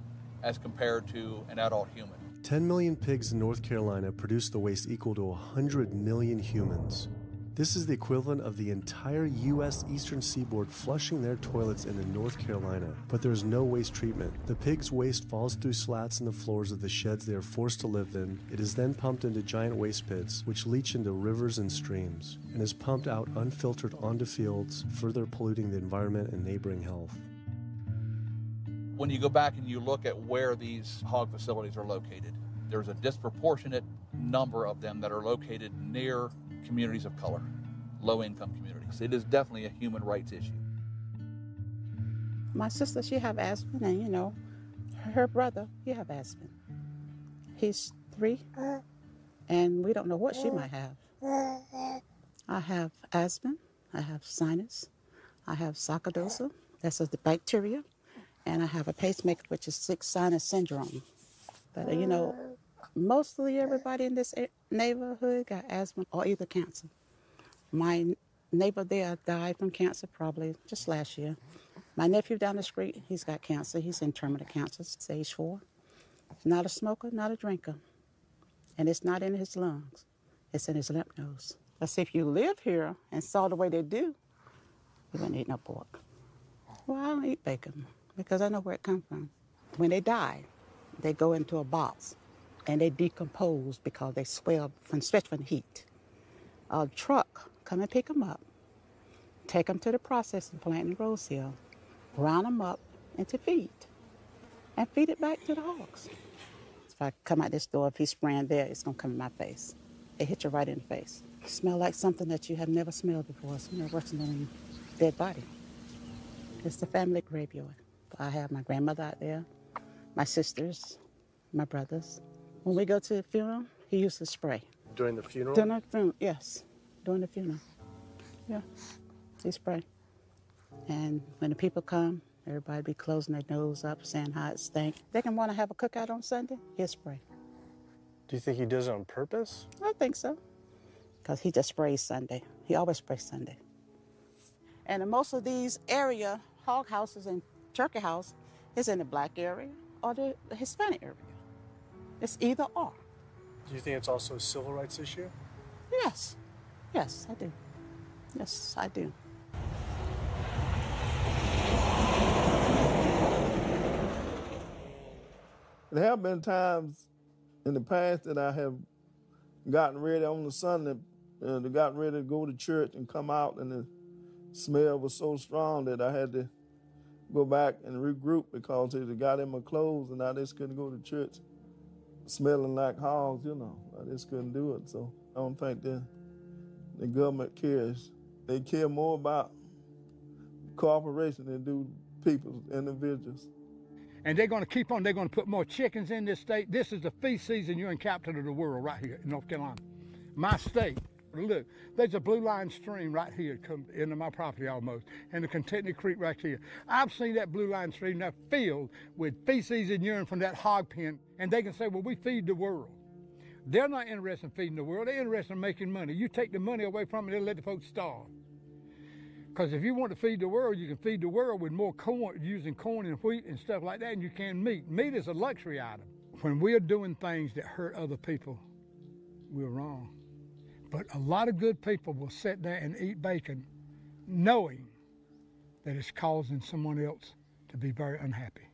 as compared to an adult human. 10 million pigs in North Carolina produce the waste equal to 100 million humans. This is the equivalent of the entire U.S. eastern seaboard flushing their toilets into North Carolina. But there's no waste treatment. The pigs' waste falls through slats in the floors of the sheds they are forced to live in. It is then pumped into giant waste pits, which leach into rivers and streams, and is pumped out unfiltered onto fields, further polluting the environment and neighboring health. When you go back and you look at where these hog facilities are located, there's a disproportionate number of them that are located near communities of color, low-income communities. It is definitely a human rights issue. My sister, she have asthma, and you know, her brother, he have asthma. He's 3, and we don't know what she might have. I have asthma, I have sinus, I have sarcoidosis, that's the bacteria, and I have a pacemaker, which is 6 sinus syndrome. But you know, mostly everybody in this neighborhood got asthma or either cancer. My neighbor there died from cancer probably just last year. My nephew down the street, he's got cancer. He's in terminal cancer, stage 4. He's not a smoker, not a drinker. And it's not in his lungs. It's in his lymph nodes. But see, if you live here and saw the way they do, you wouldn't eat no pork. Well, I don't eat bacon because I know where it comes from. When they die, they go into a box and they decompose because they swell, especially from the heat. A truck come and pick them up, take them to the processing plant in Rose Hill, ground them up into feed, and feed it back to the hogs. If I come out this door, if he's spraying there, it's gonna come in my face. It hit you right in the face. It smells like something that you have never smelled before. It smells worse than a dead body. It's the family graveyard. I have my grandmother out there, my sisters, my brothers. When we go to the funeral, he used to spray. During the funeral? During the funeral, yes. During the funeral. Yeah, he spray. And when the people come, everybody be closing their nose up, saying how it stink. They can want to have a cookout on Sunday, he'll spray. Do you think he does it on purpose? I think so, because he just sprays Sunday. He always sprays Sunday. And in most of these area hog houses and turkey house is in the black area or the Hispanic area. It's either or. Do you think it's also a civil rights issue? Yes. Yes, I do. Yes, I do. There have been times in the past that I have gotten ready on the Sunday, gotten ready to go to church and come out, and the smell was so strong that I had to go back and regroup because it got in my clothes and I just couldn't go to church smelling like hogs, you know. I just couldn't do it. So I don't think the government cares. They care more about corporations than do people, individuals. And they're going to keep on. They're going to put more chickens in this state. This is the feast season. You're in capital of the world right here in North Carolina. My state. Look, there's a blue line stream right here come into my property almost, and the Contentney Creek right here. I've seen that blue line stream now filled with feces and urine from that hog pen, and they can say, well, we feed the world. They're not interested in feeding the world. They're interested in making money. You take the money away from it, they'll let the folks starve. Because if you want to feed the world, you can feed the world with more corn, using corn and wheat and stuff like that, and you can meat. Meat is a luxury item. When we're doing things that hurt other people, we're wrong. But a lot of good people will sit there and eat bacon knowing that it's causing someone else to be very unhappy.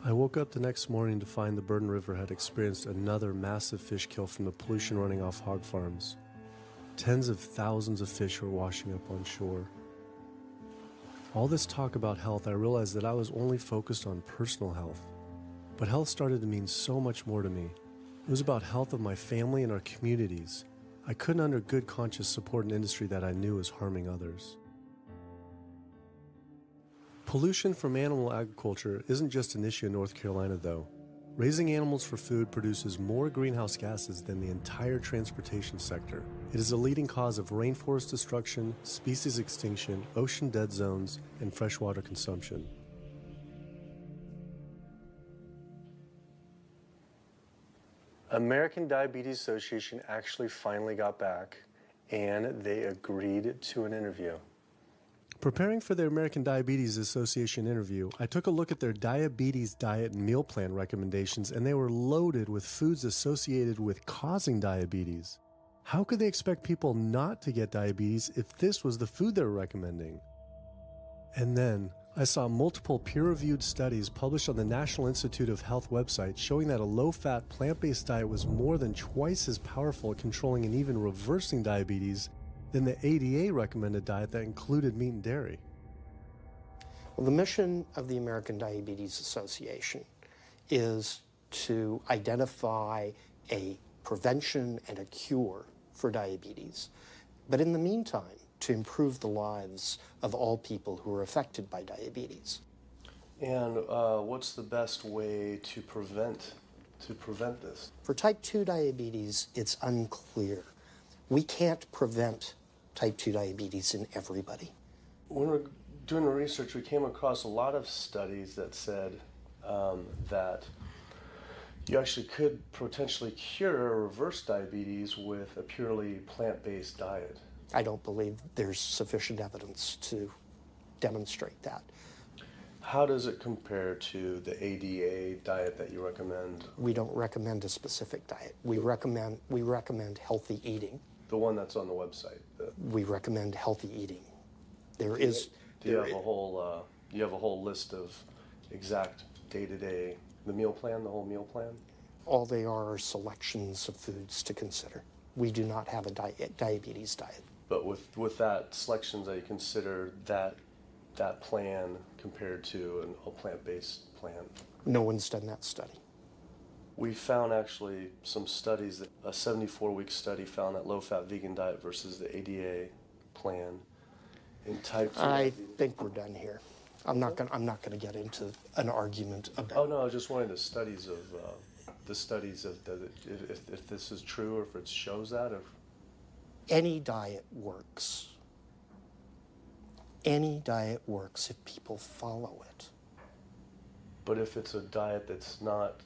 I woke up the next morning to find the Burden River had experienced another massive fish kill from the pollution running off hog farms. Tens of thousands of fish were washing up on shore. All this talk about health, I realized that I was only focused on personal health. But health started to mean so much more to me. It was about health of my family and our communities. I couldn't under good conscience support an industry that I knew was harming others. Pollution from animal agriculture isn't just an issue in North Carolina, though. Raising animals for food produces more greenhouse gases than the entire transportation sector. It is a leading cause of rainforest destruction, species extinction, ocean dead zones, and freshwater consumption. American Diabetes Association actually finally got back, and they agreed to an interview. Preparing for their American Diabetes Association interview, I took a look at their diabetes diet and meal plan recommendations, and they were loaded with foods associated with causing diabetes. How could they expect people not to get diabetes if this was the food they were recommending? And then, I saw multiple peer-reviewed studies published on the National Institute of Health website showing that a low-fat, plant-based diet was more than twice as powerful at controlling and even reversing diabetes than the ADA recommended diet that included meat and dairy. Well, the mission of the American Diabetes Association is to identify a prevention and a cure for diabetes, but in the meantime, to improve the lives of all people who are affected by diabetes. And what's the best way to prevent this? For type 2 diabetes, it's unclear. We can't prevent type 2 diabetes in everybody. When we're doing the research, we came across a lot of studies that said that you actually could potentially cure or reverse diabetes with a purely plant-based diet. I don't believe there's sufficient evidence to demonstrate that. How does it compare to the ADA diet that you recommend? We don't recommend a specific diet. We recommend healthy eating. The one that's on the website. We recommend healthy eating. Do you have a whole list of exact day-to-day, the meal plan, the whole meal plan? All they are selections of foods to consider. We do not have a diabetes diet. But with that selections, that you consider that plan compared to a plant-based plan? No one's done that study. We found actually some studies, that a 74-week study found that low-fat vegan diet versus the ADA plan in type 2. I think we're done here. I'm not going to get into an argument about. Oh no, I was just wanting the studies of if this is true or if it shows that. Any diet works. Any diet works if people follow it. But if it's a diet that's not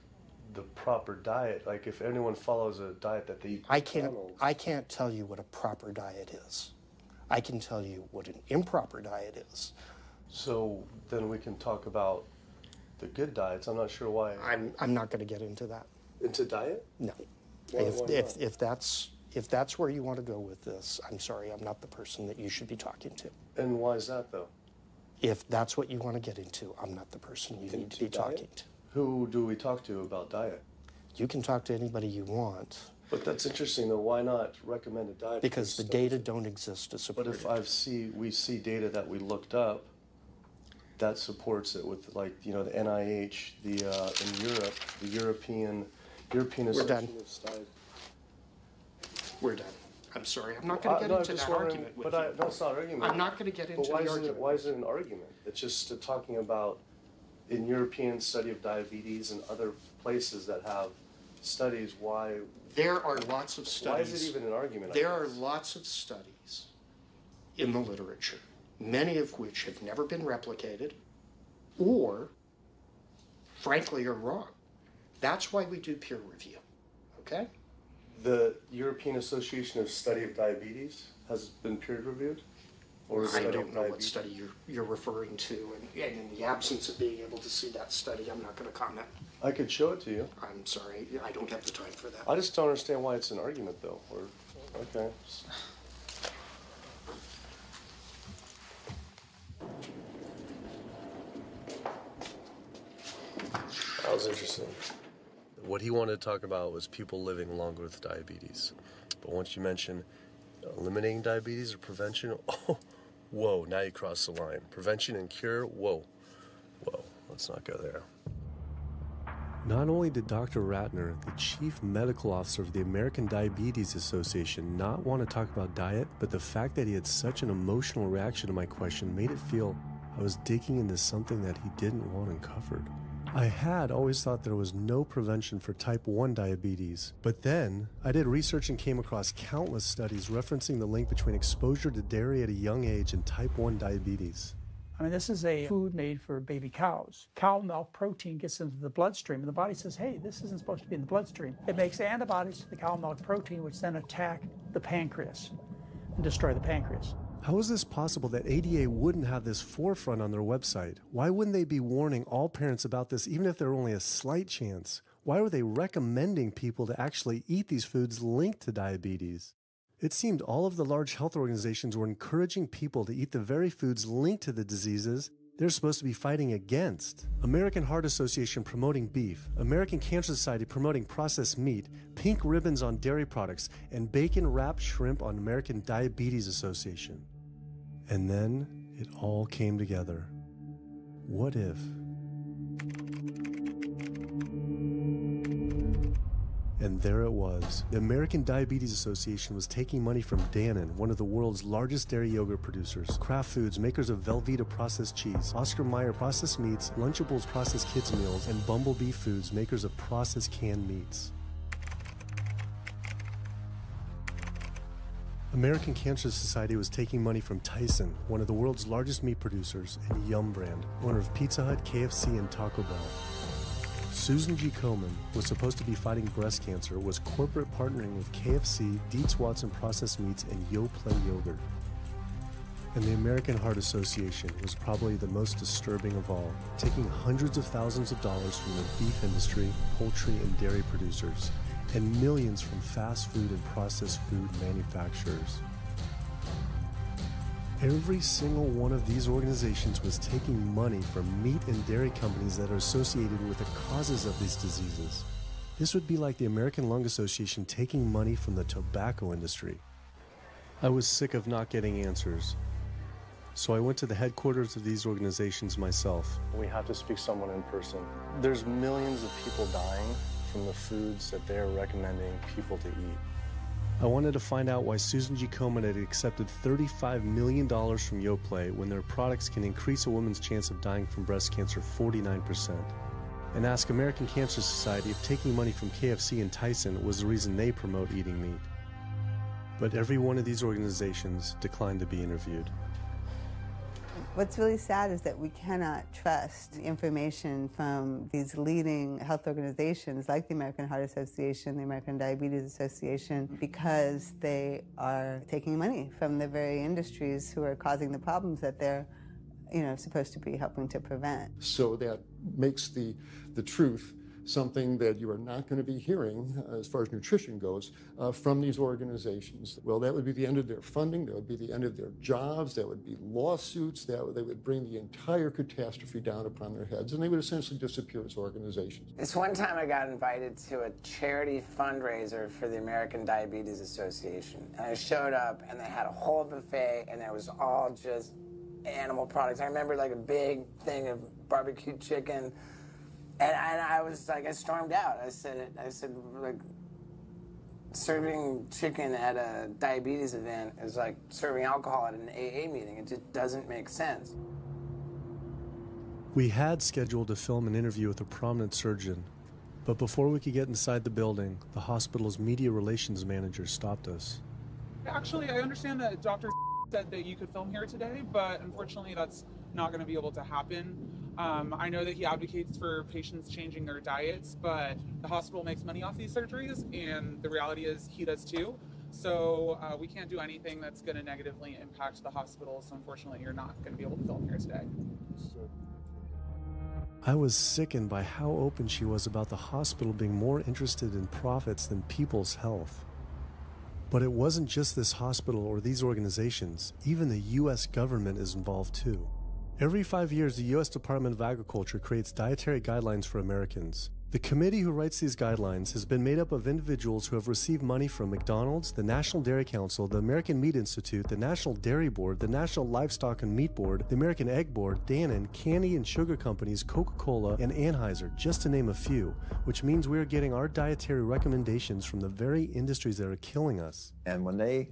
the proper diet, like if anyone follows a diet that they eat I can't tell you what a proper diet is. I can tell you what an improper diet is. So then we can talk about the good diets. I'm not sure why. I'm not going to get into that. Into diet? No. Why not? If that's where you want to go with this, I'm sorry, I'm not the person that you should be talking to. And why is that, though? If that's what you want to get into, I'm not the person you need to be talking to. Who do we talk to about diet? You can talk to anybody you want. But that's interesting, though. Why not recommend a diet? Because the data don't exist to support it. But if we see data that we looked up that supports it with, like, you know, the NIH, in Europe, the European Association of Studies. We're done. I'm sorry. I'm not going to get into that argument with you. No, it's not an argument. I'm not going to get into the argument. Why is it an argument? It's just talking about in European study of diabetes and other places that have studies why. There are lots of studies. Why is it even an argument? There are lots of studies in the literature, many of which have never been replicated or, frankly, are wrong. That's why we do peer review, okay? The European Association of Study of Diabetes has been peer-reviewed? I don't know what study you're referring to, and in the absence of being able to see that study, I'm not going to comment. I could show it to you. I'm sorry, I don't have the time for that. I just don't understand why it's an argument, though. Okay. That was interesting. What he wanted to talk about was people living longer with diabetes. But once you mention eliminating diabetes or prevention, oh, whoa, now you cross the line. Prevention and cure, whoa, let's not go there. Not only did Dr. Ratner, the chief medical officer of the American Diabetes Association, not want to talk about diet, but the fact that he had such an emotional reaction to my question made it feel I was digging into something that he didn't want uncovered. I had always thought there was no prevention for type 1 diabetes, but then I did research and came across countless studies referencing the link between exposure to dairy at a young age and type 1 diabetes. I mean, this is a food made for baby cows. Cow milk protein gets into the bloodstream, and the body says, hey, this isn't supposed to be in the bloodstream. It makes antibodies to the cow milk protein, which then attack the pancreas and destroy the pancreas. How is this possible that ADA wouldn't have this forefront on their website? Why wouldn't they be warning all parents about this, even if there were only a slight chance? Why were they recommending people to actually eat these foods linked to diabetes? It seemed all of the large health organizations were encouraging people to eat the very foods linked to the diseases they're supposed to be fighting against. American Heart Association promoting beef, American Cancer Society promoting processed meat, pink ribbons on dairy products, and bacon-wrapped shrimp on American Diabetes Association. And then it all came together. What if? And there it was. The American Diabetes Association was taking money from Dannon, one of the world's largest dairy yogurt producers, Kraft Foods, makers of Velveeta processed cheese, Oscar Mayer processed meats, Lunchables processed kids meals, and Bumblebee Foods, makers of processed canned meats. American Cancer Society was taking money from Tyson, one of the world's largest meat producers, and Yum Brand, owner of Pizza Hut, KFC, and Taco Bell. Susan G. Komen was supposed to be fighting breast cancer, was corporate partnering with KFC, Dietz Watson Processed Meats, and YoPlay Yogurt. And the American Heart Association was probably the most disturbing of all, taking hundreds of thousands of dollars from the beef industry, poultry, and dairy producers, and millions from fast food and processed food manufacturers. Every single one of these organizations was taking money from meat and dairy companies that are associated with the causes of these diseases. This would be like the American Lung Association taking money from the tobacco industry. I was sick of not getting answers, so I went to the headquarters of these organizations myself. We have to speak to someone in person. There's millions of people dying from the foods that they're recommending people to eat. I wanted to find out why Susan G. Komen had accepted $35 million from YoPlay when their products can increase a woman's chance of dying from breast cancer 49%, and ask American Cancer Society if taking money from KFC and Tyson was the reason they promote eating meat. But every one of these organizations declined to be interviewed. What's really sad is that we cannot trust information from these leading health organizations like the American Heart Association, the American Diabetes Association, because they are taking money from the very industries who are causing the problems that they're supposed to be helping to prevent. So that makes the truth something that you are not going to be hearing, as far as nutrition goes, from these organizations. Well, that would be the end of their funding, that would be the end of their jobs, that would be lawsuits, they would bring the entire catastrophe down upon their heads, and they would essentially disappear as organizations. This one time I got invited to a charity fundraiser for the American Diabetes Association, and I showed up, and they had a whole buffet, and it was all just animal products. I remember like a big thing of barbecue chicken. And I was like, I stormed out. I said, like, serving chicken at a diabetes event is like serving alcohol at an AA meeting. It just doesn't make sense. We had scheduled to film an interview with a prominent surgeon, but before we could get inside the building, the hospital's media relations manager stopped us. Actually, I understand that Dr. said that you could film here today, but unfortunately that's not going to be able to happen. I know that he advocates for patients changing their diets, but the hospital makes money off these surgeries, and the reality is he does too. So we can't do anything that's going to negatively impact the hospital, so unfortunately you're not going to be able to film here today. I was sickened by how open she was about the hospital being more interested in profits than people's health. But it wasn't just this hospital or these organizations. Even the U.S. government is involved too. Every 5 years, the U.S. Department of Agriculture creates dietary guidelines for Americans. The committee who writes these guidelines has been made up of individuals who have received money from McDonald's, the National Dairy Council, the American Meat Institute, the National Dairy Board, the National Livestock and Meat Board, the American Egg Board, Dannon, candy and sugar companies, Coca-Cola, and Anheuser, just to name a few, which means we are getting our dietary recommendations from the very industries that are killing us. And when the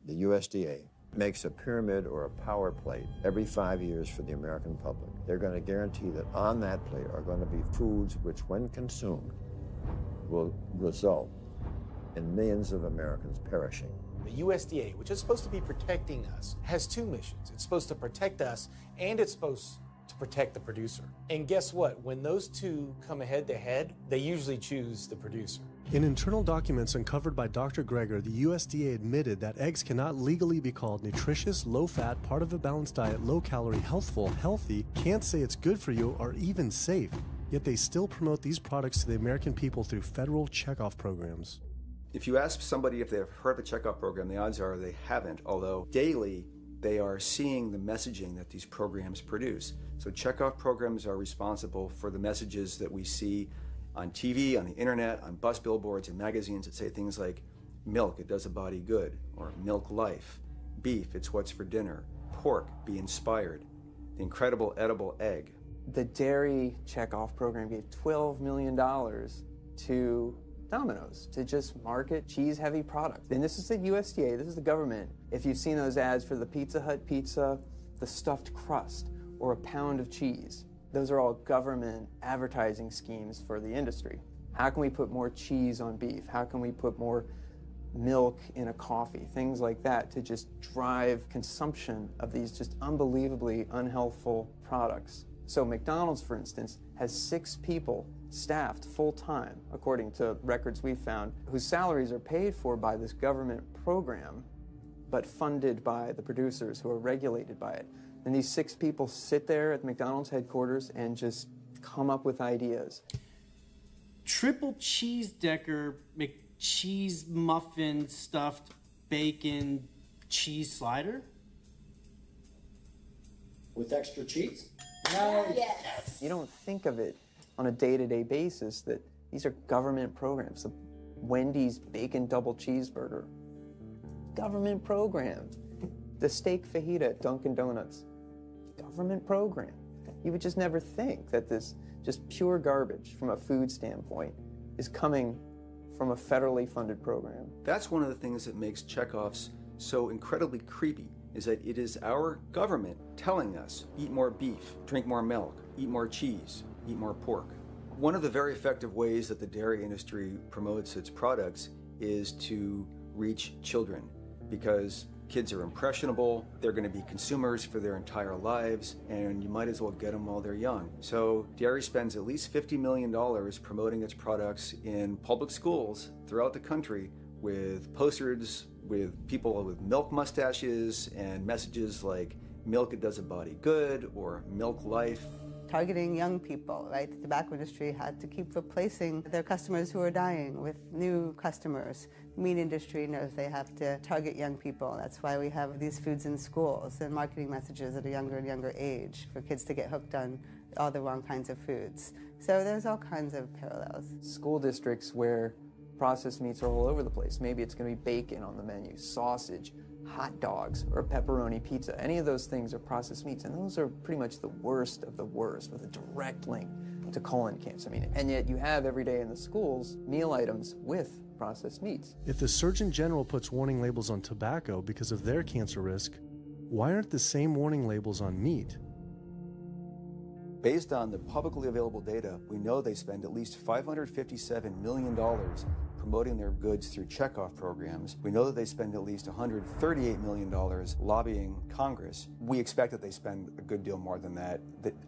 USDA, makes a pyramid or a power plate every 5 years for the American public, they're going to guarantee that on that plate are going to be foods which, when consumed, will result in millions of Americans perishing. The USDA, which is supposed to be protecting us, has two missions. It's supposed to protect us, and it's supposed to protect the producer. And guess what? When those two come head to head, they usually choose the producer. In internal documents uncovered by Dr. Greger, the USDA admitted that eggs cannot legally be called nutritious, low-fat, part of a balanced diet, low-calorie, healthful, healthy, can't say it's good for you, or even safe. Yet they still promote these products to the American people through federal checkoff programs. If you ask somebody if they've heard the checkoff program, the odds are they haven't, although daily they are seeing the messaging that these programs produce. So checkoff programs are responsible for the messages that we see on TV, on the internet, on bus billboards and magazines that say things like, milk, it does a body good, or milk life, beef, it's what's for dinner, pork, be inspired, the incredible edible egg. The dairy checkoff program gave $12 million to Domino's to just market cheese-heavy products. And this is the USDA, this is the government. If you've seen those ads for the Pizza Hut pizza, the stuffed crust, or a pound of cheese, those are all government advertising schemes for the industry. How can we put more cheese on beef? How can we put more milk in a coffee? Things like that to just drive consumption of these just unbelievably unhealthful products. So McDonald's, for instance, has 6 people staffed full-time, according to records we found, whose salaries are paid for by this government program, but funded by the producers who are regulated by it. And these 6 people sit there at McDonald's headquarters and just come up with ideas. Triple cheese decker McCheese muffin stuffed bacon cheese slider? With extra cheese? No. Yes. You don't think of it on a day-to-day basis that these are government programs. The Wendy's bacon double cheeseburger, government program. The steak fajita at Dunkin' Donuts, government program. You would just never think that this just pure garbage from a food standpoint is coming from a federally funded program. That's one of the things that makes checkoffs so incredibly creepy, is that it is our government telling us, eat more beef, drink more milk, eat more cheese, eat more pork. One of the very effective ways that the dairy industry promotes its products is to reach children because kids are impressionable, they're going to be consumers for their entire lives, and you might as well get them while they're young. So dairy spends at least $50 million promoting its products in public schools throughout the country with posters with people with milk mustaches and messages like milk, it does a body good, or milk life. Targeting young people, right? The tobacco industry had to keep replacing their customers who are dying with new customers. The meat industry knows they have to target young people. That's why we have these foods in schools and marketing messages at a younger and younger age for kids to get hooked on all the wrong kinds of foods. So there's all kinds of parallels. School districts where processed meats are all over the place. Maybe it's going to be bacon on the menu, sausage, hot dogs, or pepperoni pizza. Any of those things are processed meats, and those are pretty much the worst of the worst with a direct link to colon cancer. And yet you have every day in the schools meal items with processed meats. If the Surgeon General puts warning labels on tobacco because of their cancer risk, why aren't the same warning labels on meat? Based on the publicly available data, we know they spend at least $557 million promoting their goods through checkoff programs. We know that they spend at least $138 million lobbying Congress. We expect that they spend a good deal more than that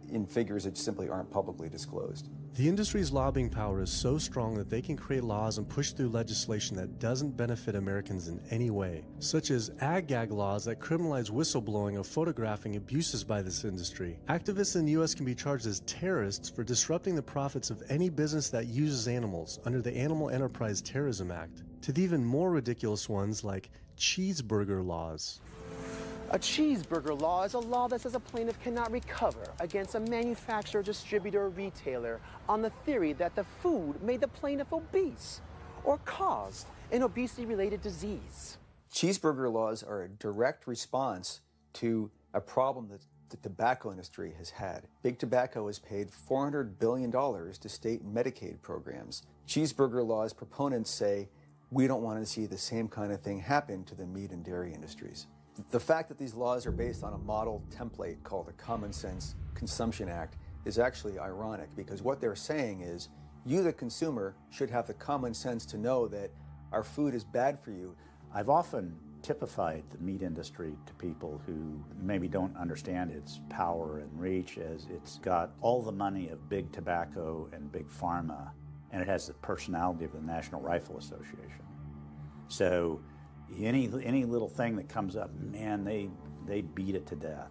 in figures that simply aren't publicly disclosed. The industry's lobbying power is so strong that they can create laws and push through legislation that doesn't benefit Americans in any way, such as ag-gag laws that criminalize whistleblowing or photographing abuses by this industry. Activists in the U.S. can be charged as terrorists for disrupting the profits of any business that uses animals under the Animal Enterprise Terrorism Act, to the even more ridiculous ones like cheeseburger laws. A cheeseburger law is a law that says a plaintiff cannot recover against a manufacturer, distributor, or retailer on the theory that the food made the plaintiff obese or caused an obesity-related disease. Cheeseburger laws are a direct response to a problem that the tobacco industry has had. Big Tobacco has paid $400 billion to state Medicaid programs. Cheeseburger laws proponents say, we don't want to see the same kind of thing happen to the meat and dairy industries. The fact that these laws are based on a model template called the Common Sense Consumption Act is actually ironic, because what they're saying is you, the consumer, should have the common sense to know that our food is bad for you. I've often typified the meat industry to people who maybe don't understand its power and reach as it's got all the money of big tobacco and big pharma, and it has the personality of the National Rifle Association. So any little thing that comes up, man, they beat it to death.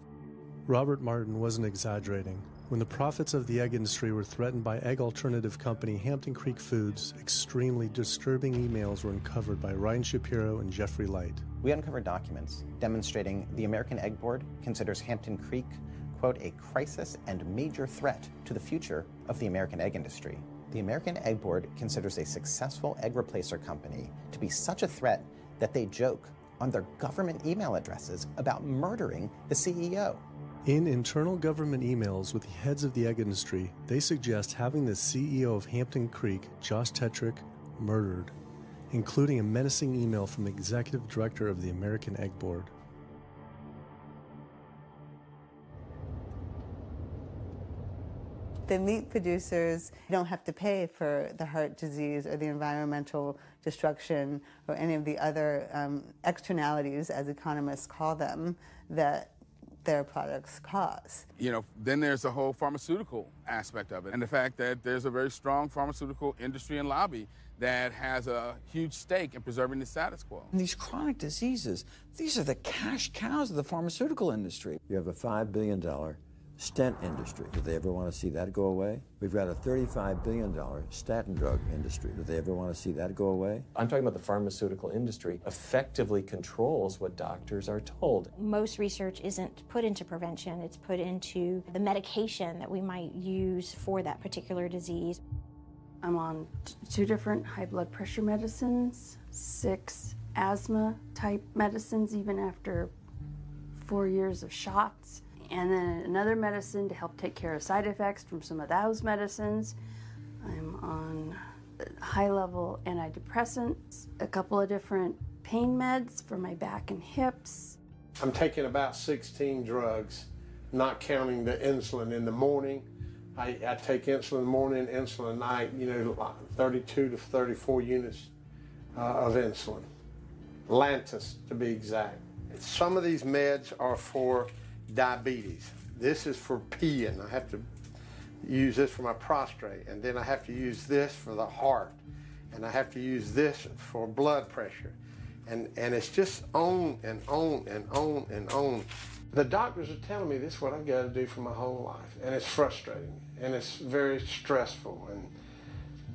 Robert Martin wasn't exaggerating. When the profits of the egg industry were threatened by egg alternative company Hampton Creek Foods, extremely disturbing emails were uncovered by Ryan Shapiro and Jeffrey Light. We uncovered documents demonstrating the American Egg Board considers Hampton Creek, quote, a crisis and major threat to the future of the American egg industry. The American Egg Board considers a successful egg replacer company to be such a threat that they joke on their government email addresses about murdering the CEO. In internal government emails with the heads of the egg industry, they suggest having the CEO of Hampton Creek, Josh Tetrick, murdered, including a menacing email from the executive director of the American Egg Board. The meat producers don't have to pay for the heart disease or the environmental destruction or any of the other externalities, as economists call them, that their products cause. You know, then there's the whole pharmaceutical aspect of it, and the fact that there's a very strong pharmaceutical industry and lobby that has a huge stake in preserving the status quo. And these chronic diseases, these are the cash cows of the pharmaceutical industry. You have a $5 billion stent industry. Do they ever want to see that go away? We've got a $35 billion statin drug industry. Do they ever want to see that go away? I'm talking about the pharmaceutical industry effectively controls what doctors are told. Most research isn't put into prevention, it's put into the medication that we might use for that particular disease. I'm on 2 different high blood pressure medicines, 6 asthma type medicines, even after 4 years of shots. And then another medicine to help take care of side effects from some of those medicines. I'm on high-level antidepressants, a couple of different pain meds for my back and hips. I'm taking about 16 drugs, not counting the insulin in the morning. I take insulin in the morning, insulin at night, 32 to 34 units of insulin. Lantus to be exact. Some of these meds are for diabetes. This is for peeing. I have to use this for my prostate, and then I have to use this for the heart, and I have to use this for blood pressure. And it's just on and on and on and on. The doctors are telling me this is what I've got to do for my whole life, and it's frustrating, and it's very stressful, and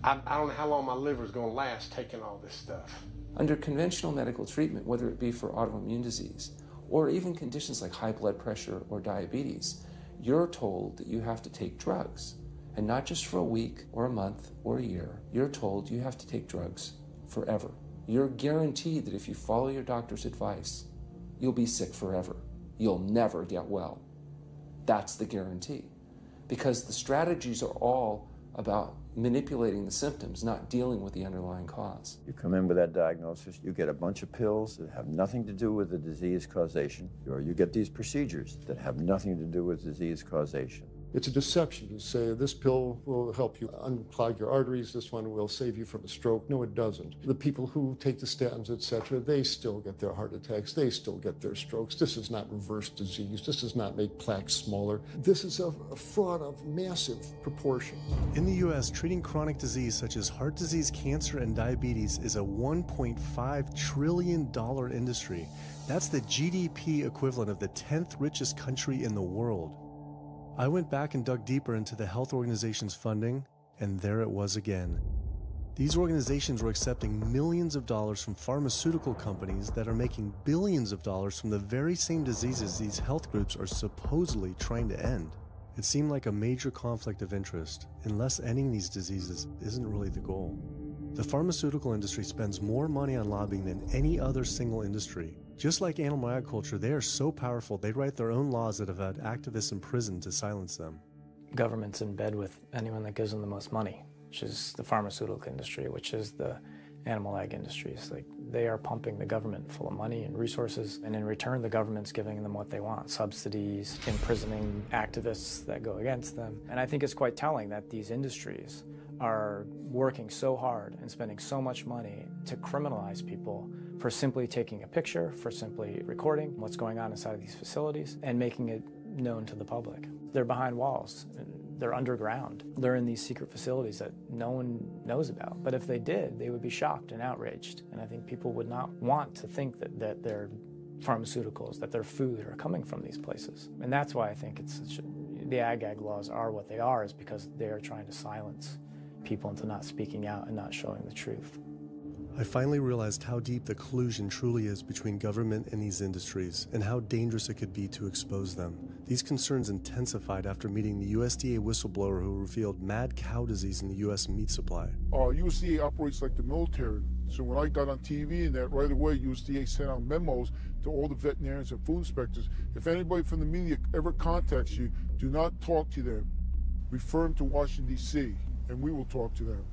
I don't know how long my liver's going to last taking all this stuff. Under conventional medical treatment, whether it be for autoimmune disease or even conditions like high blood pressure or diabetes, you're told that you have to take drugs, and not just for a week or a month or a year. You're told you have to take drugs forever. You're guaranteed that if you follow your doctor's advice, you'll be sick forever. You'll never get well. That's the guarantee. Because the strategies are all about manipulating the symptoms, not dealing with the underlying cause. You come in with that diagnosis, you get a bunch of pills that have nothing to do with the disease causation, or you get these procedures that have nothing to do with disease causation. It's a deception to say this pill will help you unclog your arteries, this one will save you from a stroke. No, it doesn't. The people who take the statins, etc., they still get their heart attacks, they still get their strokes. This is not reverse disease. This does not make plaques smaller. This is a fraud of massive proportions. In the U.S., treating chronic disease such as heart disease, cancer, and diabetes is a $1.5 trillion industry. That's the GDP equivalent of the 10th richest country in the world. I went back and dug deeper into the health organization's funding, and there it was again. These organizations were accepting millions of dollars from pharmaceutical companies that are making billions of dollars from the very same diseases these health groups are supposedly trying to end. It seemed like a major conflict of interest, unless ending these diseases isn't really the goal. The pharmaceutical industry spends more money on lobbying than any other single industry. Just like animal agriculture, they are so powerful they write their own laws that have had activists imprisoned to silence them. Government's in bed with anyone that gives them the most money, which is the pharmaceutical industry, which is the animal ag industries. Like, they are pumping the government full of money and resources, and in return the government's giving them what they want: subsidies, imprisoning activists that go against them. And I think it's quite telling that these industries are working so hard and spending so much money to criminalize people for simply taking a picture, for simply recording what's going on inside of these facilities and making it known to the public. They're behind walls. They're underground. They're in these secret facilities that no one knows about. But if they did, they would be shocked and outraged. And I think people would not want to think that their pharmaceuticals, that their food are coming from these places. And that's why I think the ag laws are what they are, is because they are trying to silence people into not speaking out and not showing the truth. I finally realized how deep the collusion truly is between government and these industries, and how dangerous it could be to expose them. These concerns intensified after meeting the USDA whistleblower who revealed mad cow disease in the U.S. meat supply. USDA operates like the military. So when I got on TV and that, right away USDA sent out memos to all the veterinarians and food inspectors. If anybody from the media ever contacts you, do not talk to them. Refer them to Washington, D.C., and we will talk to them.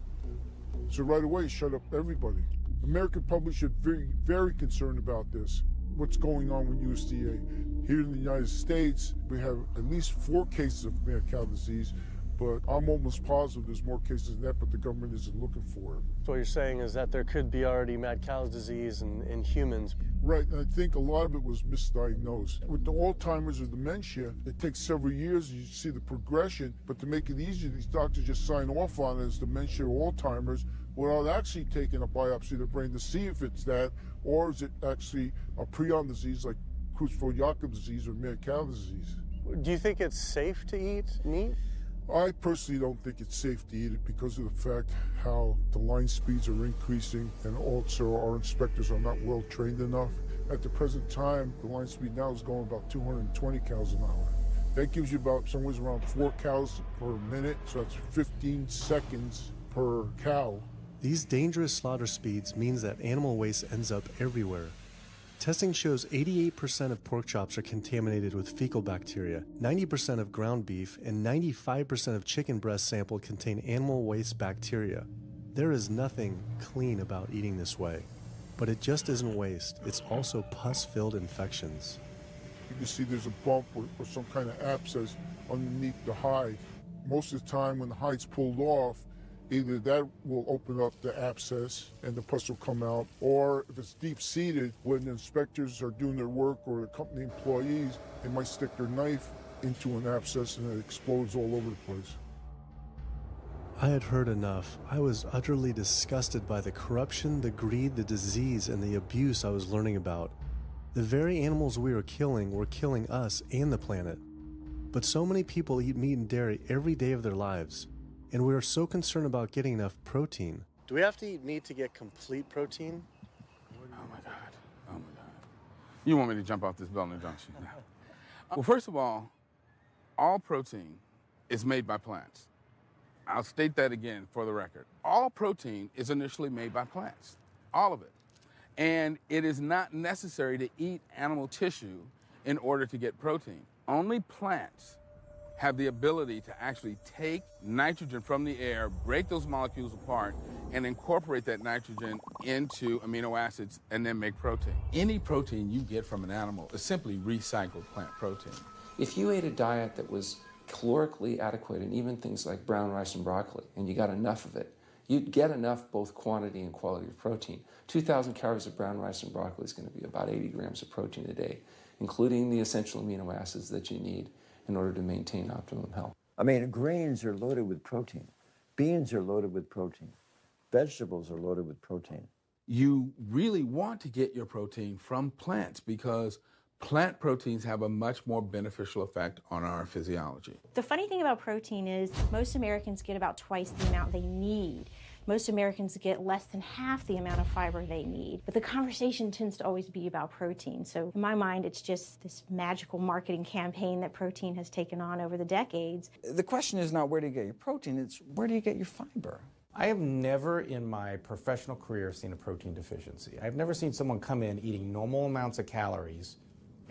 So right away, shut up everybody. American public should be very concerned about this. What's going on with USDA? Here in the United States, we have at least 4 cases of mad cow disease, but I'm almost positive there's more cases than that, but the government isn't looking for it. So what you're saying is that there could be already mad cow disease in humans. Right, and I think a lot of it was misdiagnosed. With the Alzheimer's or dementia, it takes several years, you see the progression, but to make it easier, these doctors just sign off on it as dementia or Alzheimer's without actually taking a biopsy of the brain to see if it's that, or is it actually a prion disease like Creutzfeldt-Jakob disease or mad cow disease. Do you think it's safe to eat meat? I personally don't think it's safe to eat it because of the fact how the line speeds are increasing, and also our inspectors are not well trained enough. At the present time, the line speed now is going about 220 cows an hour. That gives you about somewhere around 4 cows per minute, so that's 15 seconds per cow. These dangerous slaughter speeds means that animal waste ends up everywhere. Testing shows 88% of pork chops are contaminated with fecal bacteria, 90% of ground beef, and 95% of chicken breast sample contain animal waste bacteria. There is nothing clean about eating this way. But it just isn't waste, it's also pus-filled infections. You can see there's a bump or some kind of abscess underneath the hide. Most of the time when the hide's pulled off, Either that will open up the abscess and the pus will come out, or if it's deep-seated, when the inspectors are doing their work or the company employees, they might stick their knife into an abscess and it explodes all over the place. I had heard enough. I was utterly disgusted by the corruption, the greed, the disease, and the abuse I was learning about. The very animals we were killing us and the planet. But so many people eat meat and dairy every day of their lives, and we are so concerned about getting enough protein. Do we have to eat meat to get complete protein? Oh my God. Oh my God. You want me to jump off this building, don't you? Well, first of all protein is made by plants. I'll state that again for the record. All protein is initially made by plants, all of it. And it is not necessary to eat animal tissue in order to get protein. Only plants have the ability to actually take nitrogen from the air, break those molecules apart, and incorporate that nitrogen into amino acids and then make protein. Any protein you get from an animal is simply recycled plant protein. If you ate a diet that was calorically adequate, and even things like brown rice and broccoli, and you got enough of it, you'd get enough both quantity and quality of protein. 2,000 calories of brown rice and broccoli is going to be about 80 grams of protein a day, including the essential amino acids that you need in order to maintain optimum health. I mean, grains are loaded with protein. Beans are loaded with protein. Vegetables are loaded with protein. You really want to get your protein from plants because plant proteins have a much more beneficial effect on our physiology. The funny thing about protein is most Americans get about twice the amount they need. Most Americans get less than half the amount of fiber they need. But the conversation tends to always be about protein. So in my mind, it's just this magical marketing campaign that protein has taken on over the decades. The question is not where do you get your protein, it's where do you get your fiber? I have never in my professional career seen a protein deficiency. I've never seen someone come in eating normal amounts of calories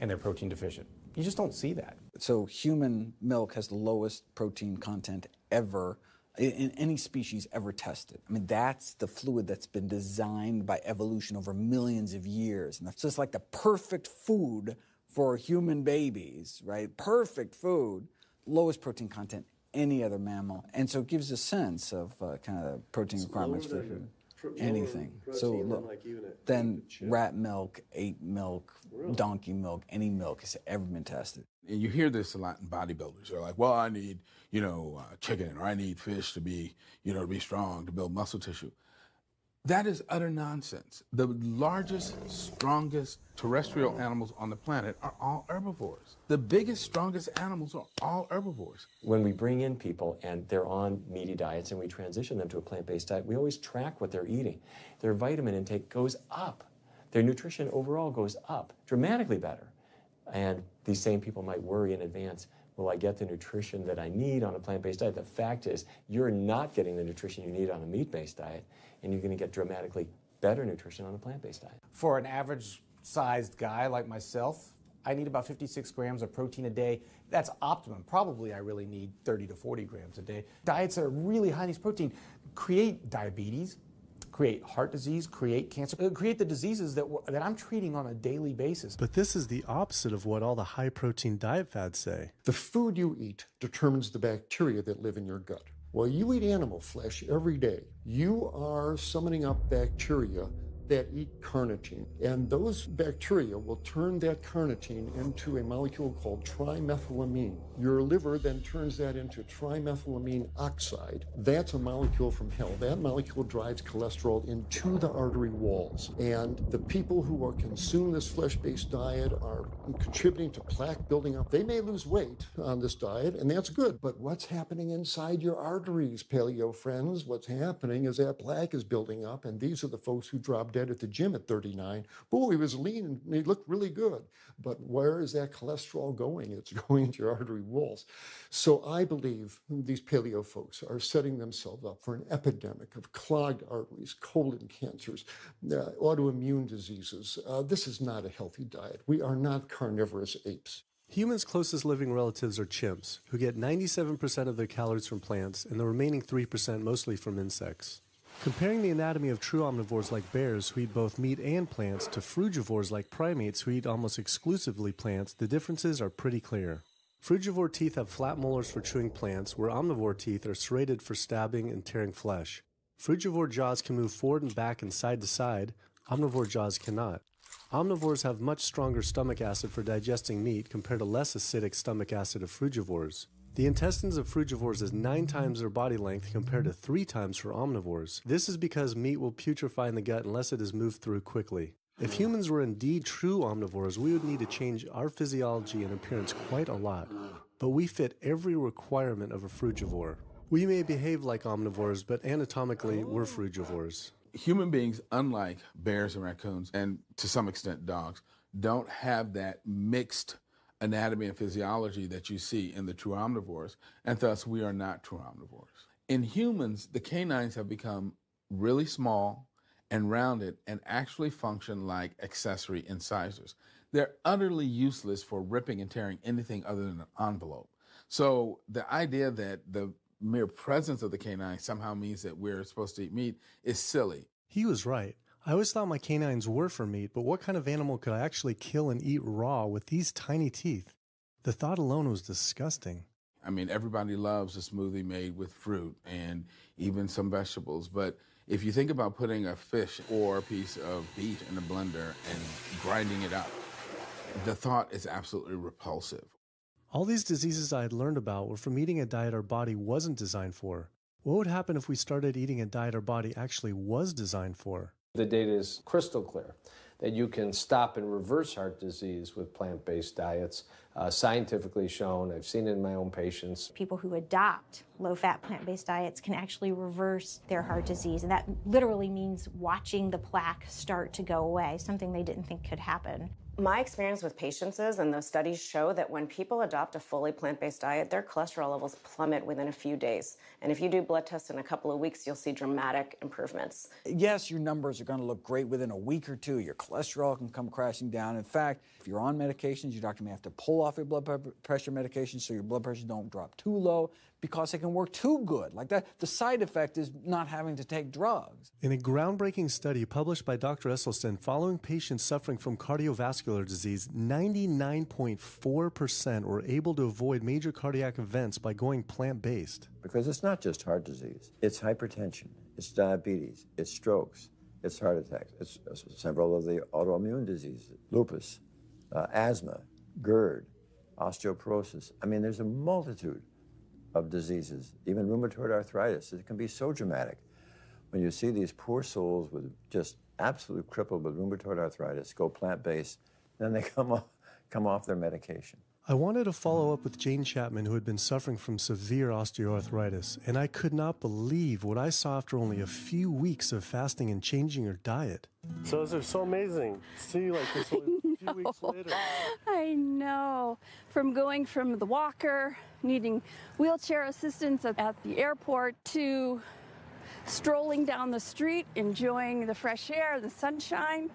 and they're protein deficient. You just don't see that. So human milk has the lowest protein content ever in any species ever tested. I mean, that's the fluid that's been designed by evolution over millions of years. And that's just like the perfect food for human babies, right? Perfect food, lowest protein content any other mammal. And so it gives a sense of kind of protein requirements for anything. So look, then rat milk, ape milk, donkey milk, any milk has ever been tested. And you hear this a lot in bodybuilders. They're like, well, I need, chicken, or I need fish to be, to be strong, to build muscle tissue. That is utter nonsense. The largest, strongest terrestrial animals on the planet are all herbivores. The biggest, strongest animals are all herbivores. When we bring in people and they're on meaty diets and we transition them to a plant-based diet, we always track what they're eating. Their vitamin intake goes up. Their nutrition overall goes up, dramatically better. And these same people might worry in advance, will I get the nutrition that I need on a plant-based diet? The fact is, you're not getting the nutrition you need on a meat-based diet, and you're going to get dramatically better nutrition on a plant-based diet. For an average-sized guy like myself, I need about 56 grams of protein a day. That's optimum. Probably I really need 30 to 40 grams a day. Diets that are really high in these protein create diabetes, create heart disease, create cancer, create the diseases that I'm treating on a daily basis. But this is the opposite of what all the high-protein diet fads say. The food you eat determines the bacteria that live in your gut. Well, you eat animal flesh every day. You are summoning up bacteria that eat carnitine, and those bacteria will turn that carnitine into a molecule called trimethylamine. Your liver then turns that into trimethylamine oxide. That's a molecule from hell. That molecule drives cholesterol into the artery walls, and the people who are consuming this flesh-based diet are contributing to plaque building up. They may lose weight on this diet, and that's good, but what's happening inside your arteries, paleo friends? What's happening is that plaque is building up, and these are the folks who drop dead at the gym at 39. Boy, he was lean and he looked really good. But where is that cholesterol going? It's going into your artery walls. So I believe these paleo folks are setting themselves up for an epidemic of clogged arteries, colon cancers, autoimmune diseases. This is not a healthy diet. We are not carnivorous apes. Humans' closest living relatives are chimps, who get 97% of their calories from plants and the remaining 3% mostly from insects. Comparing the anatomy of true omnivores like bears, who eat both meat and plants, to frugivores like primates, who eat almost exclusively plants, the differences are pretty clear. Frugivore teeth have flat molars for chewing plants, where omnivore teeth are serrated for stabbing and tearing flesh. Frugivore jaws can move forward and back and side to side. Omnivore jaws cannot. Omnivores have much stronger stomach acid for digesting meat compared to less acidic stomach acid of frugivores. The intestines of frugivores is 9 times their body length compared to 3 times for omnivores. This is because meat will putrefy in the gut unless it is moved through quickly. If humans were indeed true omnivores, we would need to change our physiology and appearance quite a lot. But we fit every requirement of a frugivore. We may behave like omnivores, but anatomically, we're frugivores. Human beings, unlike bears and raccoons, and to some extent dogs, don't have that mixed anatomy and physiology that you see in the true omnivores, and thus we are not true omnivores. In humans, the canines have become really small and rounded and actually function like accessory incisors. They're utterly useless for ripping and tearing anything other than an envelope. So the idea that the mere presence of the canine somehow means that we're supposed to eat meat is silly. He was right. I always thought my canines were for meat, but what kind of animal could I actually kill and eat raw with these tiny teeth? The thought alone was disgusting. I mean, everybody loves a smoothie made with fruit and even some vegetables, but if you think about putting a fish or a piece of beef in a blender and grinding it up, the thought is absolutely repulsive. All these diseases I had learned about were from eating a diet our body wasn't designed for. What would happen if we started eating a diet our body actually was designed for? The data is crystal clear that you can stop and reverse heart disease with plant-based diets, scientifically shown. I've seen it in my own patients. People who adopt low-fat plant-based diets can actually reverse their heart disease, and that literally means watching the plaque start to go away, something they didn't think could happen. My experience with patients is, and those studies show, that when people adopt a fully plant-based diet, their cholesterol levels plummet within a few days. And if you do blood tests in a couple of weeks, you'll see dramatic improvements. Yes, your numbers are going to look great within a week or two. Your cholesterol can come crashing down. In fact, if you're on medications, your doctor may have to pull off your blood pressure medications so your blood pressure don't drop too low, because it can work too good. Like that, the side effect is not having to take drugs. In a groundbreaking study published by Dr. Esselstyn following patients suffering from cardiovascular disease, 99.4% were able to avoid major cardiac events by going plant-based. Because it's not just heart disease. It's hypertension, it's diabetes, it's strokes, it's heart attacks, it's several of the autoimmune diseases, lupus, asthma, GERD, osteoporosis. I mean, there's a multitude of diseases, even rheumatoid arthritis. It can be so dramatic. When you see these poor souls with just absolute crippled with rheumatoid arthritis go plant-based, then they come off their medication. I wanted to follow up with Jane Chapman, who had been suffering from severe osteoarthritis, and I could not believe what I saw after only a few weeks of fasting and changing her diet. So they're so amazing. See, like this only a few weeks later. I know. From going from the walker, needing wheelchair assistance at the airport, to strolling down the street, enjoying the fresh air, the sunshine.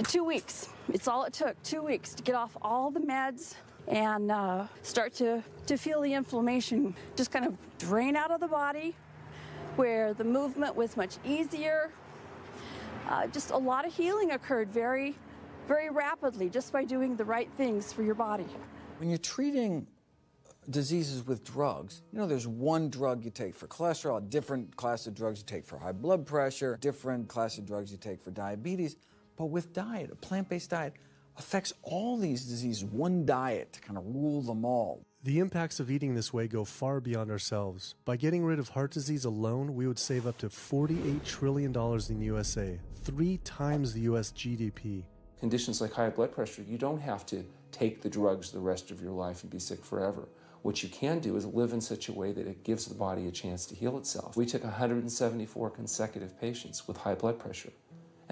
2 weeks. It's all it took, 2 weeks to get off all the meds and start to feel the inflammation just kind of drain out of the body, where the movement was much easier. Just a lot of healing occurred very, very rapidly just by doing the right things for your body. When you're treating diseases with drugs, you know, there's one drug you take for cholesterol, a different class of drugs you take for high blood pressure, different class of drugs you take for diabetes. But with diet, a plant-based diet affects all these diseases, one diet to kind of rule them all. The impacts of eating this way go far beyond ourselves. By getting rid of heart disease alone, we would save up to $48 trillion in the USA, 3 times the US GDP. Conditions like high blood pressure, you don't have to take the drugs the rest of your life and be sick forever. What you can do is live in such a way that it gives the body a chance to heal itself. We took 174 consecutive patients with high blood pressure,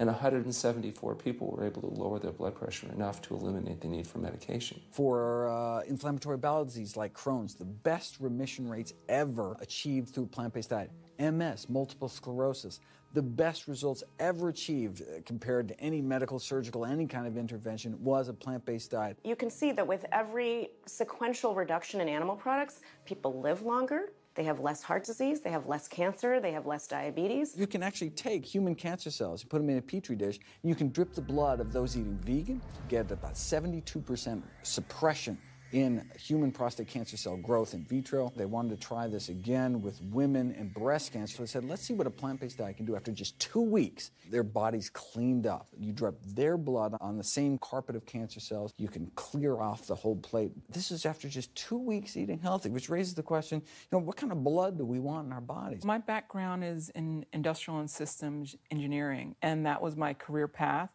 and 174 people were able to lower their blood pressure enough to eliminate the need for medication. For inflammatory bowel disease like Crohn's, the best remission rates ever achieved through plant-based diet. MS, multiple sclerosis, the best results ever achieved compared to any medical, surgical, any kind of intervention was a plant-based diet. You can see that with every sequential reduction in animal products, people live longer, they have less heart disease, they have less cancer, they have less diabetes. You can actually take human cancer cells, you put them in a petri dish, and you can drip the blood of those eating vegan, get about 72% suppression in human prostate cancer cell growth in vitro. They wanted to try this again with women and breast cancer. So they said, let's see what a plant-based diet can do. After just 2 weeks, their bodies cleaned up. You drop their blood on the same carpet of cancer cells. You can clear off the whole plate. This is after just 2 weeks eating healthy, which raises the question, what kind of blood do we want in our bodies? My background is in industrial and systems engineering, and that was my career path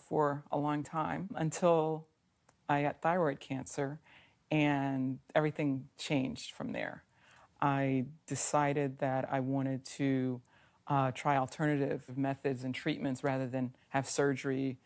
for a long time until I got thyroid cancer, and everything changed from there. I decided that I wanted to try alternative methods and treatments rather than have surgery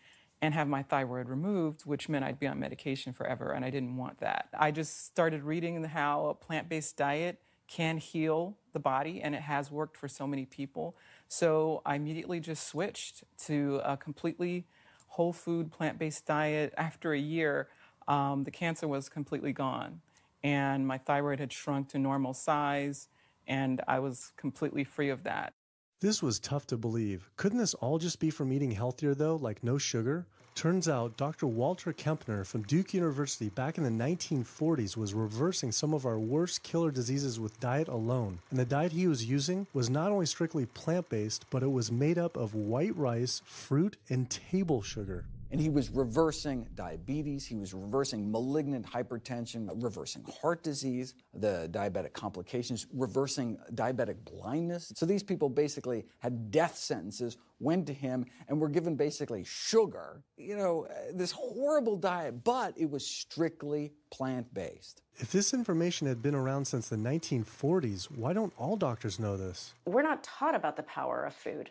and have my thyroid removed, which meant I'd be on medication forever, and I didn't want that. I just started reading how a plant-based diet can heal the body, and it has worked for so many people. So I immediately just switched to a completely whole food plant-based diet. After a year, the cancer was completely gone, and my thyroid had shrunk to normal size, and I was completely free of that. This was tough to believe. Couldn't this all just be from eating healthier, though, like no sugar? Turns out Dr. Walter Kempner from Duke University back in the 1940s was reversing some of our worst killer diseases with diet alone. And the diet he was using was not only strictly plant-based, but it was made up of white rice, fruit, and table sugar. And he was reversing diabetes, he was reversing malignant hypertension, reversing heart disease, the diabetic complications, reversing diabetic blindness. So these people basically had death sentences, went to him, and were given basically sugar, this horrible diet, but it was strictly plant-based. If this information had been around since the 1940s, why don't all doctors know this? We're not taught about the power of food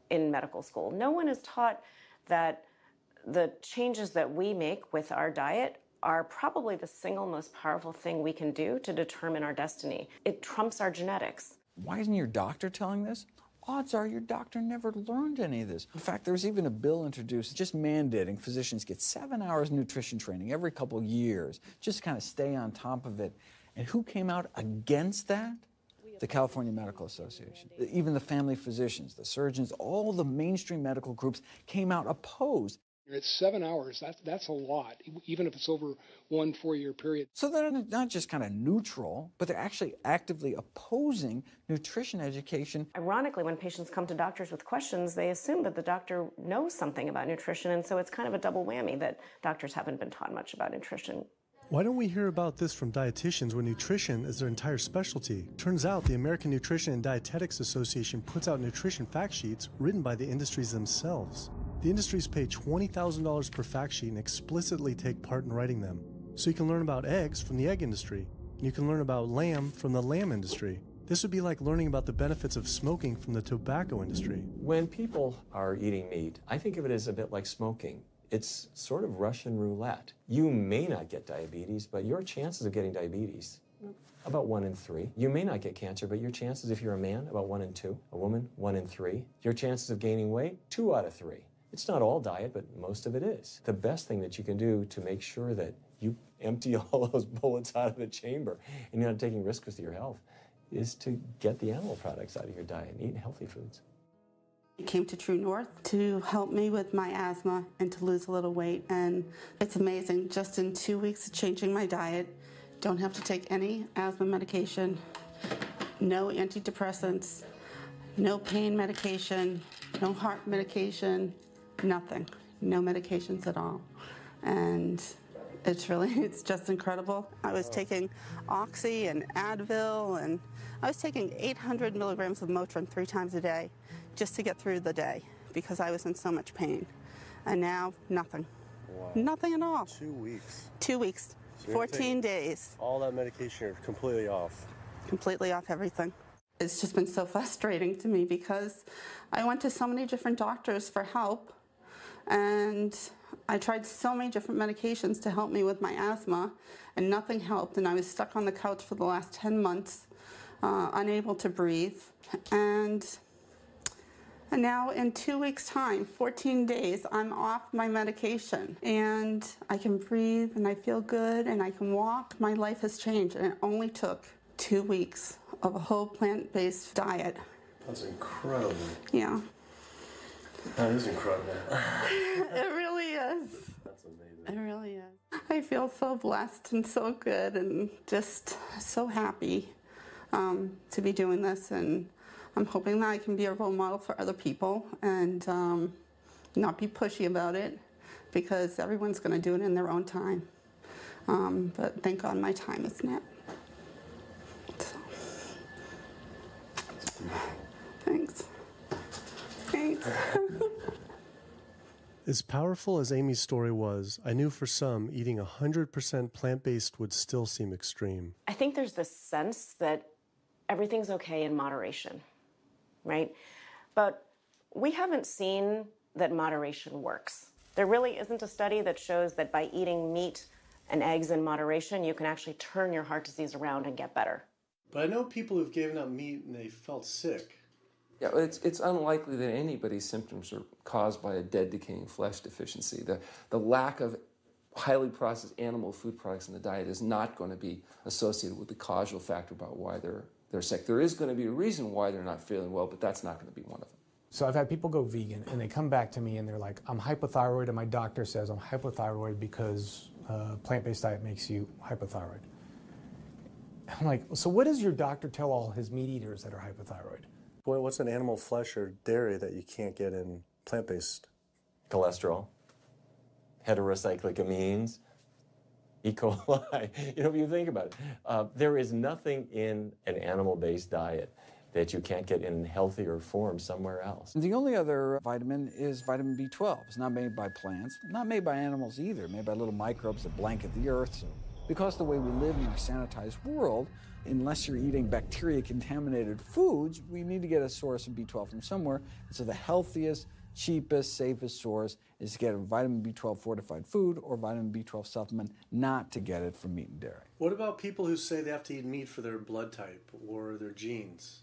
in medical school. No one is taught that the changes that we make with our diet are probably the single most powerful thing we can do to determine our destiny. It trumps our genetics. Why isn't your doctor telling this? Odds are your doctor never learned any of this. In fact, there was even a bill introduced just mandating physicians get 7 hours nutrition training every couple of years, just to kind of stay on top of it. And who came out against that? The California Medical Association. Even the family physicians, the surgeons, all the mainstream medical groups came out opposed. It's 7 hours. That's a lot, even if it's over 1 4-year period. So they're not just kind of neutral, but they're actually actively opposing nutrition education. Ironically, when patients come to doctors with questions, they assume that the doctor knows something about nutrition, and so it's kind of a double whammy that doctors haven't been taught much about nutrition. Why don't we hear about this from dietitians when nutrition is their entire specialty? Turns out the American Nutrition and Dietetics Association puts out nutrition fact sheets written by the industries themselves. The industries pay $20,000 per fact sheet and explicitly take part in writing them. So you can learn about eggs from the egg industry, and you can learn about lamb from the lamb industry. This would be like learning about the benefits of smoking from the tobacco industry. When people are eating meat, I think of it as a bit like smoking. It's sort of Russian roulette. You may not get diabetes, but your chances of getting diabetes, about 1 in 3. You may not get cancer, but your chances, if you're a man, about 1 in 2. A woman, 1 in 3. Your chances of gaining weight, 2 out of 3. It's not all diet, but most of it is. The best thing that you can do to make sure that you empty all those bullets out of the chamber and you're not taking risks with your health is to get the animal products out of your diet and eat healthy foods. I came to True North to help me with my asthma and to lose a little weight, and it's amazing. Just in 2 weeks of changing my diet, don't have to take any asthma medication, no antidepressants, no pain medication, no heart medication, nothing, no medications at all. And it's just incredible. I was taking Oxy and Advil, and I was taking 800 milligrams of Motrin 3 times a day just to get through the day because I was in so much pain. And now, nothing. Wow. Nothing at all. 2 weeks. 2 weeks, So 14 days. All that medication, you're completely off. Completely off everything. It's just been so frustrating to me because I went to so many different doctors for help, and I tried so many different medications to help me with my asthma, and nothing helped, and I was stuck on the couch for the last 10 months, unable to breathe. And now in 2 weeks' time, 14 days, I'm off my medication, and I can breathe, and I feel good, and I can walk. My life has changed, and it only took 2 weeks of a whole plant-based diet. That's incredible. Yeah. That is incredible. It really is. That's amazing. It really is. I feel so blessed and so good and just so happy to be doing this, and I'm hoping that I can be a role model for other people and not be pushy about it, because everyone's going to do it in their own time. But thank God my time is now. So. Thanks. Thanks. As powerful as Amy's story was, I knew for some, eating 100% plant-based would still seem extreme. I think there's this sense that everything's okay in moderation, right? But we haven't seen that moderation works. There really isn't a study that shows that by eating meat and eggs in moderation, you can actually turn your heart disease around and get better. But I know people who've given up meat and they felt sick. Yeah, it's unlikely that anybody's symptoms are caused by a dead, decaying flesh deficiency. The lack of highly processed animal food products in the diet is not going to be associated with the causal factor about why they're sick. There is going to be a reason why they're not feeling well, but that's not going to be one of them. So I've had people go vegan, and they come back to me, and they're like, I'm hypothyroid, and my doctor says I'm hypothyroid because plant-based diet makes you hypothyroid. I'm like, so what does your doctor tell all his meat eaters that are hypothyroid? Boy, what's an animal flesh or dairy that you can't get in plant-based? Cholesterol, heterocyclic amines, E. coli. You know, if you think about it, there is nothing in an animal-based diet that you can't get in healthier form somewhere else. The only other vitamin is vitamin B12. It's not made by plants, not made by animals either, made by little microbes that blanket the earth. So because the way we live in our sanitized world, unless you're eating bacteria-contaminated foods, we need to get a source of B12 from somewhere. And so the healthiest, cheapest, safest source is to get a vitamin B12 fortified food or vitamin B12 supplement, not to get it from meat and dairy. What about people who say they have to eat meat for their blood type or their genes?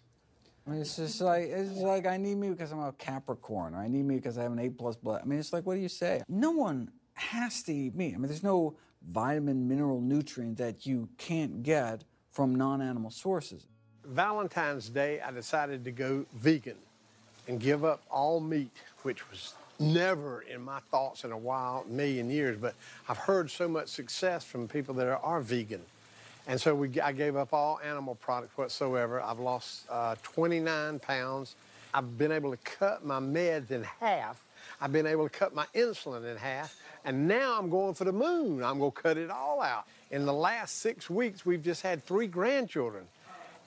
I mean, it's like I need meat because I'm a Capricorn, or I need meat because I have an A+ blood. I mean, it's like, what do you say? No one has to eat meat. I mean, there's no vitamin, mineral, nutrient that you can't get from non-animal sources. Valentine's Day, I decided to go vegan and give up all meat, which was never in my thoughts in a million years, but I've heard so much success from people that are vegan. And so I gave up all animal products whatsoever. I've lost 29 pounds. I've been able to cut my meds in half. I've been able to cut my insulin in half. And now I'm going for the moon. I'm going to cut it all out. In the last 6 weeks, we've just had 3 grandchildren.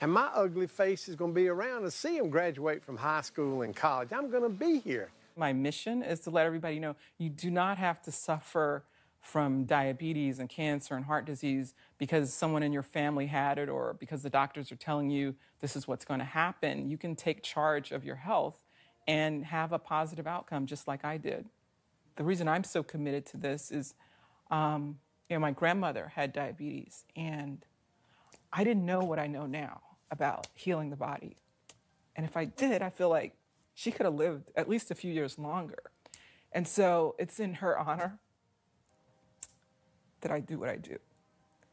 And my ugly face is going to be around to see them graduate from high school and college. I'm going to be here. My mission is to let everybody know you do not have to suffer from diabetes and cancer and heart disease because someone in your family had it or because the doctors are telling you this is what's going to happen. You can take charge of your health and have a positive outcome just like I did. The reason I'm so committed to this is, my grandmother had diabetes, and I didn't know what I know now about healing the body. And if I did, I feel like she could have lived at least a few years longer. And so it's in her honor that I do what I do.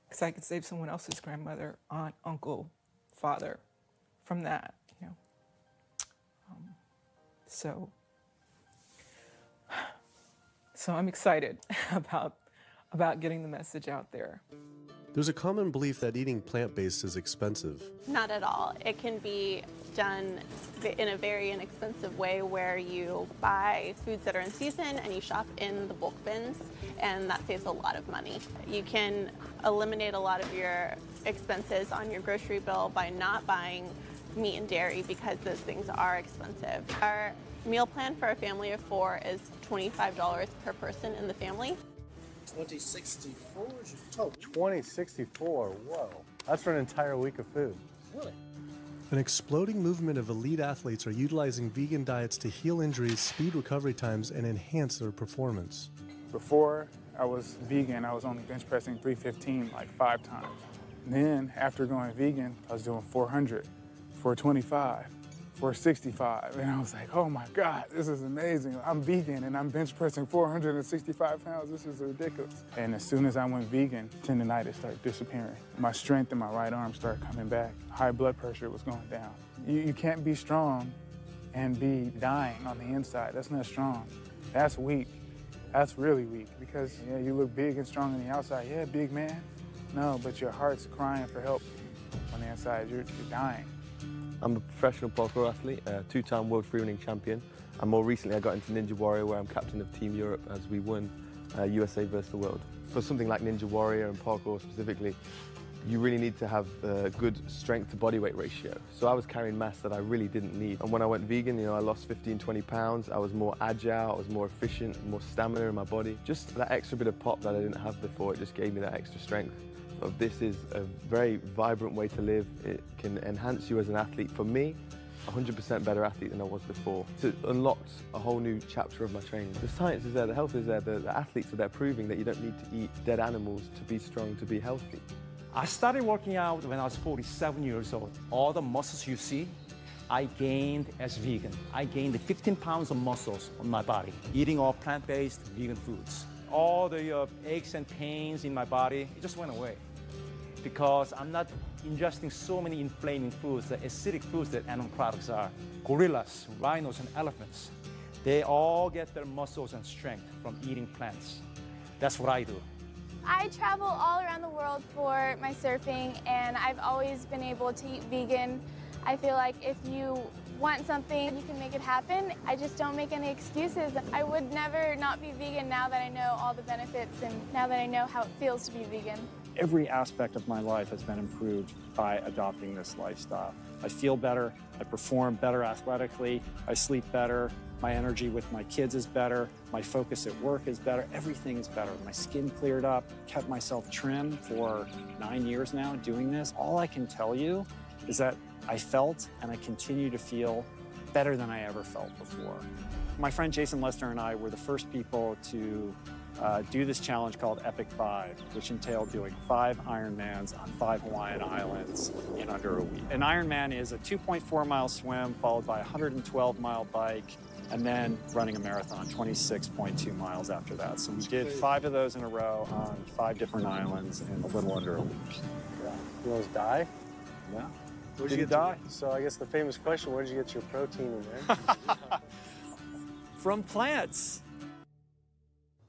Because I could save someone else's grandmother, aunt, uncle, father from that, So I'm excited about getting the message out there. There's a common belief that eating plant-based is expensive. Not at all. It can be done in a very inexpensive way where you buy foods that are in season and you shop in the bulk bins, and that saves a lot of money. You can eliminate a lot of your expenses on your grocery bill by not buying meat and dairy because those things are expensive. Our meal plan for a family of 4 is $25 per person in the family. 2064 is your total. 2064, whoa. That's for an entire week of food. Really? An exploding movement of elite athletes are utilizing vegan diets to heal injuries, speed recovery times, and enhance their performance. Before I was vegan, I was only bench pressing 315 like 5 times. Then after going vegan, I was doing 400, 425, 465. And I was like, oh my God, this is amazing. I'm vegan and I'm bench pressing 465 pounds. This is ridiculous. And as soon as I went vegan, tendinitis started disappearing. My strength in my right arm started coming back. High blood pressure was going down. You can't be strong and be dying on the inside. That's not strong. That's weak. That's really weak because yeah, you look big and strong on the outside. Yeah, big man. No, but your heart's crying for help on the inside. You're dying. I'm a professional parkour athlete, a two-time world freerunning champion, and more recently I got into Ninja Warrior where I'm captain of Team Europe as we won USA versus the world. For something like Ninja Warrior and parkour specifically, you really need to have a good strength to body weight ratio. So I was carrying mass that I really didn't need. And when I went vegan, you know, I lost 15, 20 pounds. I was more agile, I was more efficient, more stamina in my body. Just that extra bit of pop that I didn't have before, it just gave me that extra strength. So this is a very vibrant way to live. It can enhance you as an athlete. For me, 100% better athlete than I was before. It unlocked a whole new chapter of my training. The science is there, the health is there, the athletes are there proving that you don't need to eat dead animals to be strong, to be healthy. I started working out when I was 47 years old. All the muscles you see, I gained as vegan. I gained 15 pounds of muscles on my body, eating all plant-based vegan foods. All the aches and pains in my body, it just went away. Because I'm not ingesting so many inflaming foods, the acidic foods that animal products are. Gorillas, rhinos, and elephants, they all get their muscles and strength from eating plants. That's what I do. I travel all around the world for my surfing, and I've always been able to eat vegan. I feel like if you want something, you can make it happen. I just don't make any excuses. I would never not be vegan now that I know all the benefits and now that I know how it feels to be vegan. Every aspect of my life has been improved by adopting this lifestyle. I feel better, I perform better athletically, I sleep better, my energy with my kids is better, my focus at work is better, everything is better. My skin cleared up, kept myself trim for 9 years now doing this. All I can tell you is that I felt and I continue to feel better than I ever felt before. My friend Jason Lester and I were the first people to do this challenge called Epic 5, which entailed doing 5 Ironmans on 5 Hawaiian islands in under a week. An Ironman is a 2.4-mile swim followed by a 112-mile bike and then running a marathon, 26.2 miles after that. So we did 5 of those in a row on 5 different islands in a little under a week. Yeah. You almost die? Yeah. Where'd you die? So I guess the famous question, where did you get your protein in there? From plants.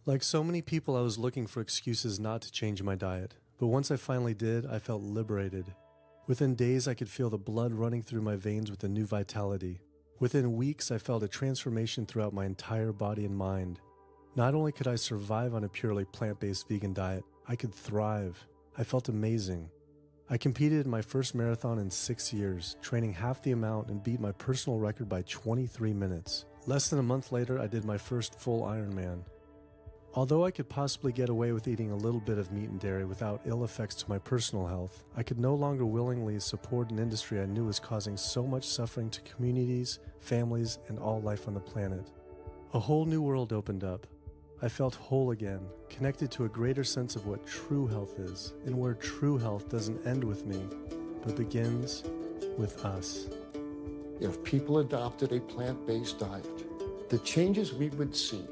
Like so many people, I was looking for excuses not to change my diet. But once I finally did, I felt liberated. Within days, I could feel the blood running through my veins with a new vitality. Within weeks, I felt a transformation throughout my entire body and mind. Not only could I survive on a purely plant-based vegan diet, I could thrive. I felt amazing. I competed in my first marathon in 6 years, training half the amount and beat my personal record by 23 minutes. Less than a month later, I did my first full Ironman. Although I could possibly get away with eating a little bit of meat and dairy without ill effects to my personal health, I could no longer willingly support an industry I knew was causing so much suffering to communities, families, and all life on the planet. A whole new world opened up. I felt whole again, connected to a greater sense of what true health is, and where true health doesn't end with me, but begins with us. If people adopted a plant-based diet, the changes we would see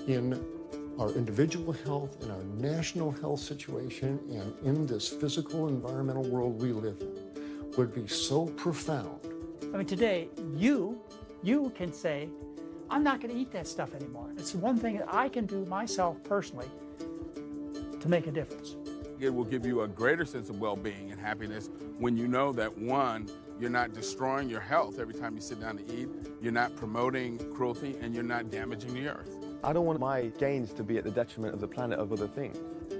in our individual health, in our national health situation, and in this physical environmental world we live in would be so profound. I mean, today, you can say, I'm not going to eat that stuff anymore. It's one thing that I can do myself personally to make a difference. It will give you a greater sense of well-being and happiness when you know that, one, you're not destroying your health every time you sit down to eat, you're not promoting cruelty, and you're not damaging the earth. I don't want my gains to be at the detriment of the planet of other things.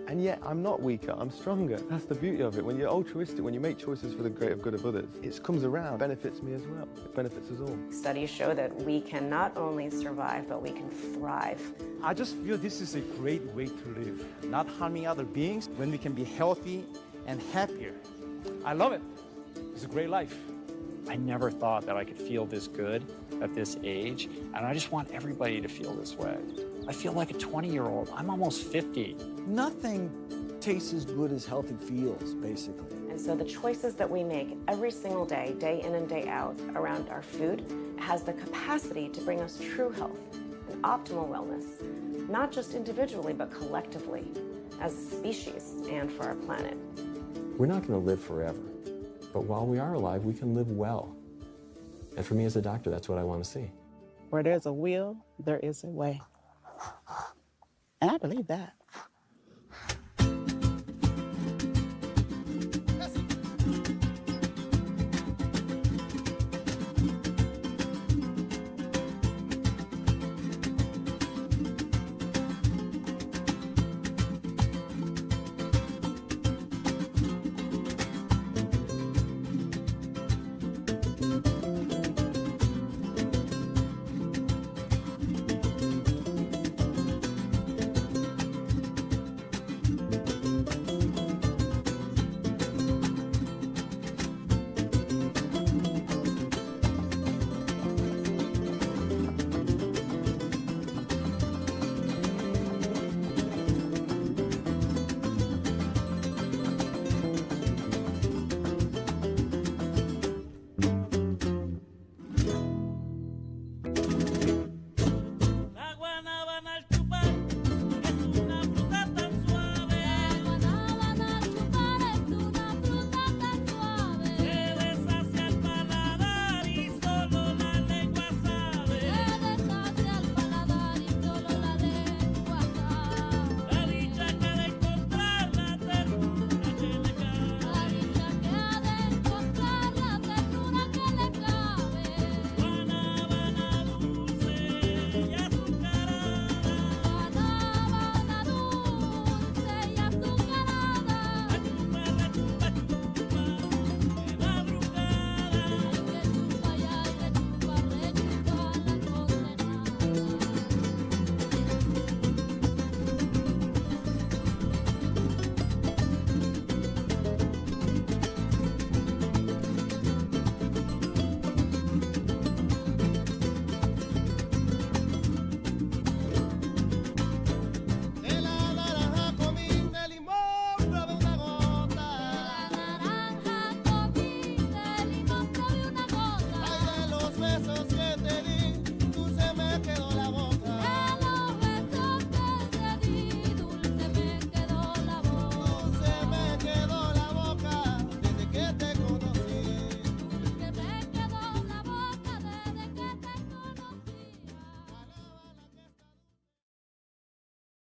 And yet, I'm not weaker, I'm stronger. That's the beauty of it. When you're altruistic, when you make choices for the greater good of others, it comes around, benefits me as well. It benefits us all. Studies show that we can not only survive, but we can thrive. I just feel this is a great way to live, not harming other beings when we can be healthy and happier. I love it. It's a great life. I never thought that I could feel this good at this age, and I just want everybody to feel this way. I feel like a 20-year-old. I'm almost 50. Nothing tastes as good as healthy feels, basically. And so the choices that we make every single day, day in and day out, around our food, has the capacity to bring us true health and optimal wellness, not just individually, but collectively, as a species and for our planet. We're not going to live forever, but while we are alive, we can live well. And for me as a doctor, that's what I want to see. Where there's a will, there is a way. And I believe that.